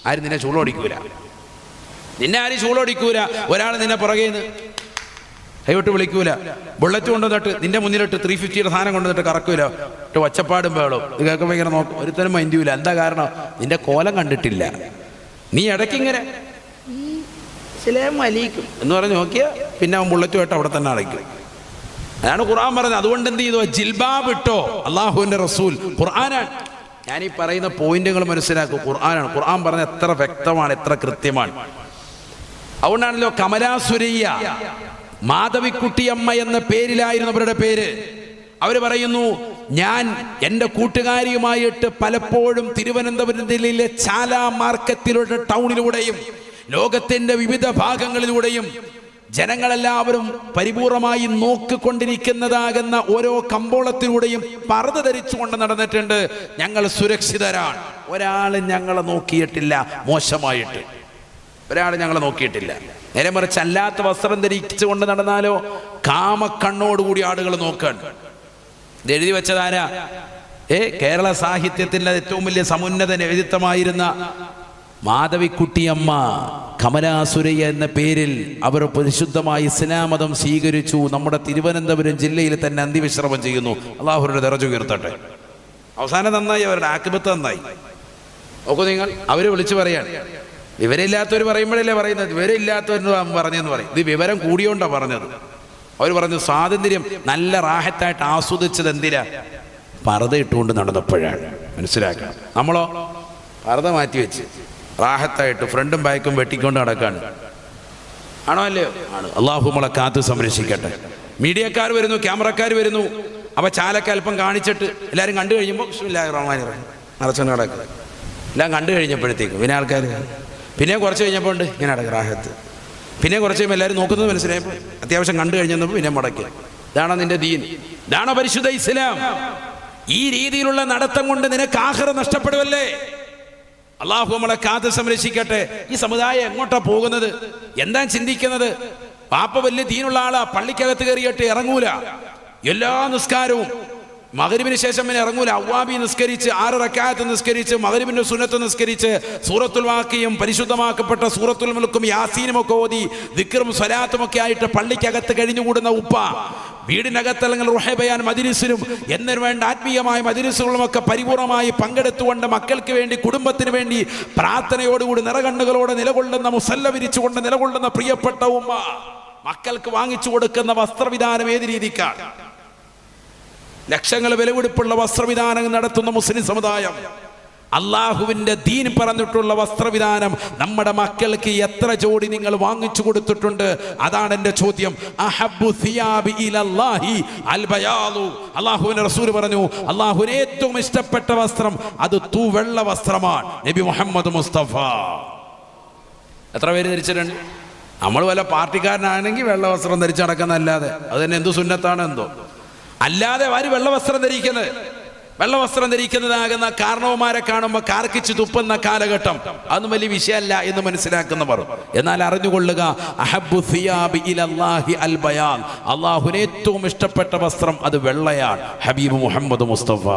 Speaker 1: ആരും നിന്നെ ചൂളോടിക്കൂല, നിന്നെ ആരും ചൂളോടിക്കൂല. ഒരാൾ നിന്നെ പുറകേന്ന് കൈവിട്ട് വിളിക്കൂല. ബുള്ളറ്റ് കൊണ്ടുവന്നിട്ട് നിന്റെ മുന്നിലിട്ട് 350 സാധനം കൊണ്ടുവന്നിട്ട് കറക്കൂല. ഒച്ചപ്പാടും വേളോ ഇത് കേൾക്കുമ്പോൾ ഇങ്ങനെ നോക്കും, ഒരുത്തരം മൈൻഡ്യൂല. എന്താ കാരണം? നിന്റെ കോലം കണ്ടിട്ടില്ല. നീ ഇടയ്ക്കിങ്ങനെ അലീക്കും എന്ന് പറഞ്ഞ് നോക്കിയാ പിന്നെ അവൻ ബുള്ളറ്റുമായിട്ട് അവിടെ തന്നെ അടയ്ക്കും. അതാണ് ഖുർആൻ പറഞ്ഞത്. അതുകൊണ്ട് എന്ത് ചെയ്തു? ജിൽബാബ് ഇട്ടോ. അള്ളാഹുവിന്റെ റസൂൽ ഖുർആനാണ്. ഞാൻ ഈ പറയുന്ന പോയിന്റുകൾ മനസ്സിലാക്കും, ഖുർആനാണ്. ഖുർആൻ പറഞ്ഞ എത്ര വ്യക്തമാണ്, എത്ര കൃത്യമാണ്. അതുകൊണ്ടാണല്ലോ കമലാസുരയ്യ മാധവിക്കുട്ടിയമ്മ എന്ന പേരിലായിരുന്നു അവരുടെ പേര്. അവർ പറയുന്നു, ഞാൻ എൻ്റെ കൂട്ടുകാരിയുമായിട്ട് പലപ്പോഴും തിരുവനന്തപുരത്തിലെ ചാല മാർക്കറ്റിലൂടെ ടൗണിലൂടെയും ലോകത്തിന്റെ വിവിധ ഭാഗങ്ങളിലൂടെയും ജനങ്ങളെല്ലാവരും പരിപൂർണമായി നോക്കിക്കൊണ്ടിരിക്കുന്നതാകുന്ന ഓരോ കമ്പോളത്തിലൂടെയും പർദ്ദ ധരിച്ചുകൊണ്ട് നടന്നിട്ടുണ്ട്. ഞങ്ങൾ സുരക്ഷിതരാണ്. ഒരാൾ ഞങ്ങളെ നോക്കിയിട്ടില്ല മോശമായിട്ട്, ഒരാൾ ഞങ്ങളെ നോക്കിയിട്ടില്ല. നേരെ മറിച്ച് അല്ലാത്ത വസ്ത്രം ധരിച്ചുകൊണ്ട് നടന്നാലോ കാമക്കണ്ണോടുകൂടി ആളുകൾ നോക്കാൻ. ഇത് എഴുതി വെച്ചതാരാ? കേരള സാഹിത്യത്തിന്റെ ഏറ്റവും വലിയ സമുന്നത എഴുത്തമായിരുന്ന മാധവിക്കുട്ടിയമ്മ കമലാസുരയ്യ എന്ന പേരിൽ അവർ പരിശുദ്ധമായ ഇസ്ലാം മതം സ്വീകരിച്ചു. നമ്മുടെ തിരുവനന്തപുരം ജില്ലയിൽ തന്നെ അന്ത്യവിശ്രമം ചെയ്യുന്നു. അള്ളാഹുരുടെ ദറജ ഉയർത്തട്ടെ. അവസാനം നന്നായി, അവരുടെ ആക്കിബത്ത് നന്നായി. നോക്കൂ നിങ്ങൾ, അവർ വിളിച്ചു പറയാണ്. വിവരമില്ലാത്തവർ പറയുമ്പോഴല്ലേ പറയുന്നത്, വിവരമില്ലാത്തവർ പറഞ്ഞെന്ന് പറയും. ഇത് വിവരം കൂടിയോണ്ടാണ് പറഞ്ഞത്. അവർ പറഞ്ഞു സ്വാതന്ത്ര്യം നല്ല റാഹത്തായിട്ട് ആസ്വദിച്ചത് എന്തിനാ? പർദ്ദ ഇട്ടുകൊണ്ട് നടന്നപ്പോഴാണ്. മനസ്സിലാക്കണം. നമ്മളോ പർദ്ദ മാറ്റി വെച്ച് റാഹത്തായിട്ട് ഫ്രണ്ടും ബാക്കും വെട്ടിക്കൊണ്ട് നടക്കാണ്. ആണോ അല്ലയോ? ആണ്. അള്ളാഹു നമ്മളെ കാത്ത് സംരക്ഷിക്കട്ടെ. മീഡിയക്കാർ വരുന്നു, ക്യാമറക്കാർ വരുന്നു. അവ ചാലൊക്കെ അല്പം കാണിച്ചിട്ട് എല്ലാവരും കണ്ടു കഴിയുമ്പോൾ ബിസ്മില്ലാഹിർ റഹ്മാനിർ റഹീം നിറച്ചോണ്ട് നടക്കുക. എല്ലാം കണ്ടു കഴിഞ്ഞപ്പോഴത്തേക്കും പിന്നെ ആൾക്കാർ പിന്നെ കുറച്ച് കഴിഞ്ഞപ്പോൾ ഉണ്ട് ഇങ്ങനെ നടക്കുക റാഹത്ത്. പിന്നെ കുറച്ച് കഴിയുമ്പോൾ എല്ലാവരും നോക്കുന്നത് മനസ്സിലായപ്പോൾ അത്യാവശ്യം കണ്ടു കഴിഞ്ഞപ്പോൾ പിന്നെ മുടക്കുക. ഇതാണോ നിന്റെ ദീൻ? ഇതാണോ പരിശുദ്ധ ഇസ്ലാം? ഈ രീതിയിലുള്ള നടത്തം കൊണ്ട് നിനക്ക് ആഖിറത്ത് നഷ്ടപ്പെടുവല്ലേ? അള്ളാഹു നമ്മളെ കാത്ത് സംരക്ഷിക്കട്ടെ. ഈ സമുദായം എങ്ങോട്ടാ പോകുന്നത്? എന്താ ചിന്തിക്കുന്നത്? പാപ്പ വലിയ ദീനുള്ള ആളാ, പള്ളിക്കകത്ത് കയറിയിട്ട് ഇറങ്ങൂല. എല്ലാ നിസ്കാരവും മഗ്രിബിന് ശേഷം പിന്നെ ഇറങ്ങൂല. അവ്വാബി നിസ്കരിച്ച് 6 റക്അത്ത് നിസ്കരിച്ച് മഗ്രിബിന്റെ സുന്നത്ത് നിസ്കരിച്ച് സൂറത്തുൽ വാഖിയും പരിശുദ്ധമാക്കപ്പെട്ട സൂറത്തുൽ മുൽക്കും യാസീനും ഒക്കെ ഓതി ദിക്റും സ്വലാത്തും ഒക്കെ ആയിട്ട് പള്ളിക്കകത്ത് കഴിഞ്ഞുകൂടുന്ന ഉപ്പ, വീടിനകത്ത് അല്ലെങ്കിൽ റുഹ ബയാൻ മജ്ലിസിലും എന്നതിന് വേണ്ട ആത്മീയമായ മജ്ലിസുകളുമൊക്കെ പരിപൂർണമായി പങ്കെടുത്തുകൊണ്ട് മക്കൾക്ക് വേണ്ടി കുടുംബത്തിന് വേണ്ടി പ്രാർത്ഥനയോടുകൂടി നിറകണ്ണുകളോടെ നിലകൊള്ളുന്ന മുസല്ല വിരിച്ചുകൊണ്ട് നിലകൊള്ളുന്ന പ്രിയപ്പെട്ട ഉമ്മ, മക്കൾക്ക് വാങ്ങിച്ചു കൊടുക്കുന്ന വസ്ത്രവിധാനം ഏത് രീതിക്കാണ്? ലക്ഷങ്ങൾ വിലപിടിപ്പുള്ള വസ്ത്രവിധാനം നടത്തുന്ന മുസ്ലിം സമുദായം, അള്ളാഹുവിന്റെ ദീൻ പറഞ്ഞിട്ടുള്ള വസ്ത്രവിധാനം നമ്മുടെ മക്കൾക്ക് എത്ര ജോഡി നിങ്ങൾ വാങ്ങിച്ചു കൊടുത്തിട്ടുണ്ട്? അതാണ് എൻ്റെ ചോദ്യം. അഹബ്ബു സിയാബി ഇലല്ലാഹി അൽ ബയാലു. അള്ളാഹുവിന്റെ റസൂൽ പറഞ്ഞു, അള്ളാഹുവിന് ഏറ്റവും ഇഷ്ടപ്പെട്ട വസ്ത്രം അത് തൂവെള്ള വസ്ത്രമാണ്. നബി മുഹമ്മദ് മുസ്തഫ. എത്ര പേര് ധരിച്ചിട്ടുണ്ട്? നമ്മൾ വല്ല പാർട്ടിക്കാരനാണെങ്കിൽ വെള്ള വസ്ത്രം ധരിച്ച് നടക്കുന്നതല്ലാതെ അത് തന്നെ എന്തു സുന്നത്താണ് എന്തോ. അല്ലാതെ ആര് വെള്ളവസ്ത്രം ധരിക്കുന്നത്? വെള്ളവസ്ത്രം ധരിക്കുന്നതാകുന്ന കാരണവന്മാരെ കാണുമ്പോൾ കാർക്കിച്ച് തുപ്പുന്ന കാലഘട്ടം അതൊന്നും വലിയ വിഷയമല്ല എന്ന് മനസ്സിലാക്കുന്നവർ. എന്നാൽ അറിഞ്ഞുകൊള്ളുക, അഹബ്ബു സിയാബി ഇലല്ലാഹി അൽ ബയാൻ. അള്ളാഹുവിന് ഏറ്റവും ഇഷ്ടപ്പെട്ട വസ്ത്രം അത് വെള്ളയാണ്. ഹബീബ് മുഹമ്മദ് മുസ്തഫ.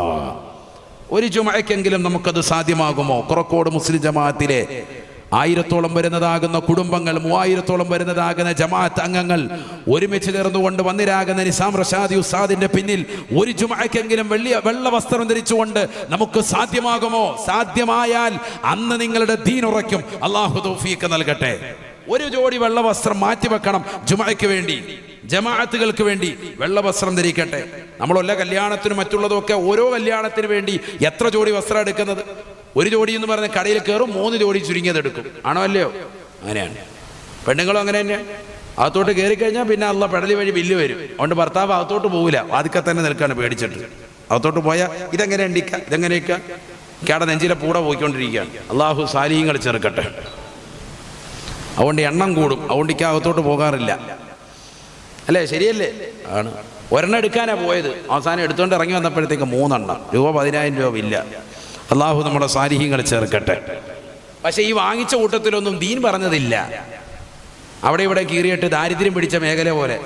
Speaker 1: ഒരു ജുമഅക്കെങ്കിലും നമുക്കത് സാധ്യമാകുമോ? കുറക്കോട് മുസ്ലിം ജമാഅത്തിലെ 1000-ഓളം വരുന്നതാകുന്ന കുടുംബങ്ങൾ, 3000-ഓളം വരുന്നതാകുന്ന ജമാഅത്ത് അംഗങ്ങൾ ഒരുമിച്ച് ചേർന്നുകൊണ്ട് വന്നിരാകുന്ന നിസാം റഷാദി ഉസ്താദിന്റെ പിന്നിൽ ഒരു ജുമഅക്കെങ്കിലും വെള്ള വസ്ത്രം ധരിച്ചുകൊണ്ട് നമുക്ക് സാധ്യമാകുമോ? സാധ്യമായാൽ അന്ന് നിങ്ങളുടെ ദീൻ ഉറയ്ക്കും. അല്ലാഹു തൗഫീഖ് നൽകട്ടെ. ഒരു ജോഡി വെള്ള വസ്ത്രം മാറ്റിവെക്കണം ജുമഅയ്ക്ക് വേണ്ടി, ജമാഅത്തുകൾക്ക് വേണ്ടി വെള്ള വസ്ത്രം ധരിക്കട്ടെ. നമ്മളല്ല കല്യാണത്തിനും മറ്റുള്ളതൊക്കെ ഓരോ കല്യാണത്തിന് വേണ്ടി എത്ര ജോഡി വസ്ത്രം എടുക്കുന്നത്? ഒരു ജോഡി എന്ന് പറഞ്ഞ കടയിൽ കയറും 3 ജോഡി ചുരുങ്ങിയത് എടുക്കും. ആണോ അല്ലയോ? അങ്ങനെയാണ്. പെണ്ണുങ്ങളും അങ്ങനെ തന്നെ. അകത്തോട്ട് കയറി കഴിഞ്ഞാൽ പിന്നെ അള്ള പെടലി വഴി ബില്ല് വരും. അതുകൊണ്ട് ഭർത്താവ് അകത്തോട്ട് പോകില്ല, വാതിക്കൽ തന്നെ നിൽക്കാണ് പേടിച്ചിട്ട്. അകത്തോട്ട് പോയാൽ ഇതെങ്ങനെ ഉണ്ടിക്ക, ഇതെങ്ങനെയൊക്കെ കേട നെഞ്ചിലെ പൂട പോയിക്കൊണ്ടിരിക്കുകയാണ്. അള്ളാഹു സാലിഹ്യങ്ങൾ ചേർക്കട്ടെ. അതുകൊണ്ട് എണ്ണം കൂടും. അതുകൊണ്ട് അകത്തോട്ട് പോകാറില്ല. അല്ലേ? ശരിയല്ലേ? ആണ്. ഒരെണ്ണം എടുക്കാനാ പോയത്, അവസാനം എടുത്തുകൊണ്ട് ഇറങ്ങി വന്നപ്പോഴത്തേക്ക് 3 എണ്ണം. രൂപ 10,000 രൂപ ഇല്ല. അള്ളാഹു നമ്മുടെ സാലിഹ്യങ്ങൾ ചേർക്കട്ടെ. പക്ഷെ ഈ വാങ്ങിച്ച കൂട്ടത്തിലൊന്നും ദീൻ പറഞ്ഞതില്ല. അവിടെ ഇവിടെ കീറിയിട്ട് ദാരിദ്ര്യം പിടിച്ച മേഖല പോലെ.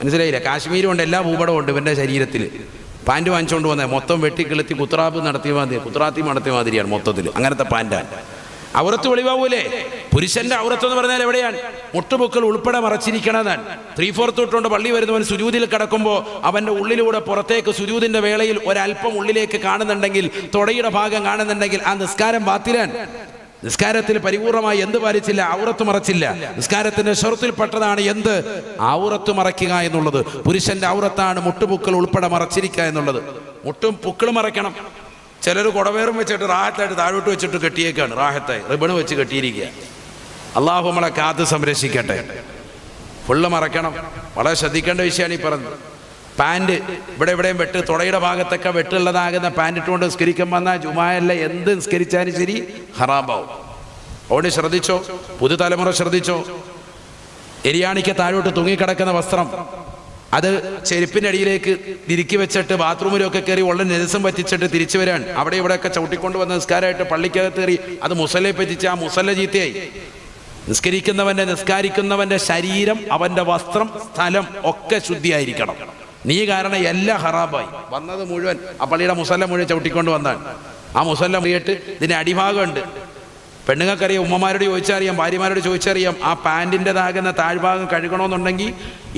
Speaker 1: മനസ്സിലായില്ല? കാശ്മീരും ഉണ്ട്, എല്ലാ ഭൂപടവും ഉണ്ട് ഇവൻ്റെ ശരീരത്തിൽ. പാൻറ് വാങ്ങിച്ചുകൊണ്ട് വന്നേ മൊത്തം വെട്ടിക്കിളുത്തി കുത്രാത്തി നടത്തിയ മാതിരിയാണ് മൊത്തത്തിൽ. അങ്ങനത്തെ പാൻറ്റാണ്. ഔറത്ത് വെളിവാവൂലേ? പുരുഷന്റെ ഔറത്ത് എന്ന് പറഞ്ഞാൽ എവിടെയാണ്? മുട്ടുപൊക്കൾ ഉൾപ്പെടെ മറച്ചിരിക്കണതാണ്. 3/4 തൊട്ടുണ്ട് പള്ളി വരുന്നവൻ സുജൂദിൽ കിടക്കുമ്പോൾ അവന്റെ ഉള്ളിലൂടെ പുറത്തേക്ക് സുജൂദിന്റെ വേളയിൽ ഒരല്പം ഉള്ളിലേക്ക് കാണുന്നുണ്ടെങ്കിൽ, തുടയുടെ ഭാഗം കാണുന്നുണ്ടെങ്കിൽ ആ നിസ്കാരം ബാത്തിലാണ്. നിസ്കാരത്തിൽ പരിപൂർണമായി എന്ത് പാലിച്ചില്ല? ഔറത്ത് മറച്ചില്ല. നിസ്കാരത്തിന്റെ ഷർത്തിൽ പെട്ടതാണ് എന്ത്? ഔറത്ത് മറയ്ക്കുക എന്നുള്ളത്. പുരുഷന്റെ ഔറത്താണ് മുട്ടുപൊക്കൾ ഉൾപ്പെടെ മറച്ചിരിക്കുക എന്നുള്ളത്. മുട്ടും പൊക്കളും മറയ്ക്കണം. ചിലർ കുടവേറും വെച്ചിട്ട് റാഹത്തായിട്ട് താഴോട്ട് വെച്ചിട്ട് കെട്ടിയേക്കാണ്. റാഹത്തായി റിബണ് വെച്ച് കെട്ടിയിരിക്കുക. അള്ളാഹു നമ്മളെ കാത്ത് സംരക്ഷിക്കട്ടെ. ഫുള്ള് മറക്കണം. വളരെ ശ്രദ്ധിക്കേണ്ട വിഷയമാണ് ഈ പറഞ്ഞത്. പാൻറ് ഇവിടെയും വെട്ട്, തുടയുടെ ഭാഗത്തൊക്കെ വെട്ടുള്ളതാകുന്ന പാൻറ് ഇട്ടുകൊണ്ട് നിസ്കരിക്കാൻ വന്നാൽ ജുമായല്ല എന്ത് നിസ്കരിച്ചാലും ശരി ഹറാബാവും. അതുകൊണ്ട് ശ്രദ്ധിച്ചോ, പുതുതലമുറ ശ്രദ്ധിച്ചോ. എരിയാണിക്ക് താഴോട്ട് തൂങ്ങിക്കിടക്കുന്ന വസ്ത്രം അത് ചെരുപ്പിൻ്റെ അടിയിലേക്ക് തിരുക്കി വെച്ചിട്ട് ബാത്റൂമിലൊക്കെ കയറി ഉള്ള നെരസം പറ്റിച്ചിട്ട് തിരിച്ചു വരാൻ അവിടെ ഇവിടെയൊക്കെ ചവിട്ടിക്കൊണ്ട് വന്ന നിസ്കാരമായിട്ട് പള്ളിക്കകത്ത് കയറി അത് മുസല്ലയെ പറ്റിച്ച് ആ മുസല്ല ചീത്തയായി. നിസ്കരിക്കുന്നവന്റെ ശരീരം, അവന്റെ വസ്ത്രം, സ്ഥലം ഒക്കെ ശുദ്ധിയായിരിക്കണം. നീ കാരണം എല്ലാം ഹറാബായി. വന്നത് മുഴുവൻ ആ പള്ളിയുടെ മുസല്ല മുഴുവൻ ചവിട്ടിക്കൊണ്ട് വന്നാണ്. ആ മുസല്ല മുഴിയിട്ട് ഇതിൻ്റെ അടിഭാഗമുണ്ട്, പെണ്ണുങ്ങൾക്കറിയാം, ഉമ്മമാരോട് ചോദിച്ചറിയാം, ഭാര്യമാരോട് ചോദിച്ചറിയാം, ആ പാൻറ്റിൻ്റെതാകുന്ന താഴ്ഭാഗം കഴുകണമെന്നുണ്ടെങ്കിൽ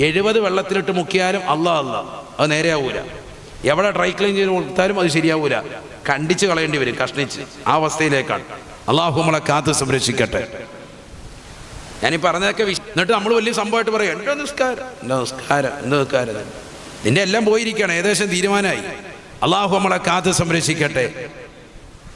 Speaker 1: 70 വെള്ളത്തിലിട്ട് മുക്കിയാലും അത് നേരെയാവൂല. എവിടെ ഡ്രൈ ക്ലീൻ ചെയ്ത് കൊടുത്താലും അത് ശരിയാവൂല, കണ്ടിച്ച് കളയേണ്ടി വരും, കഷ്ണിച്ച്. ആ അവസ്ഥയിലേക്കാണ്. അള്ളാഹു നമ്മളെ കാത്ത് സംരക്ഷിക്കട്ടെ. ഞാനീ പറഞ്ഞതൊക്കെ എന്നിട്ട് നമ്മൾ വലിയ സംഭവമായിട്ട് പറയാം, എൻ്റെ നിസ്കാരം നിന്റെ എല്ലാം പോയിരിക്കുകയാണ്, ഏകദേശം തീരുമാനമായി. അള്ളാഹു നമ്മളെ കാത്ത് സംരക്ഷിക്കട്ടെ.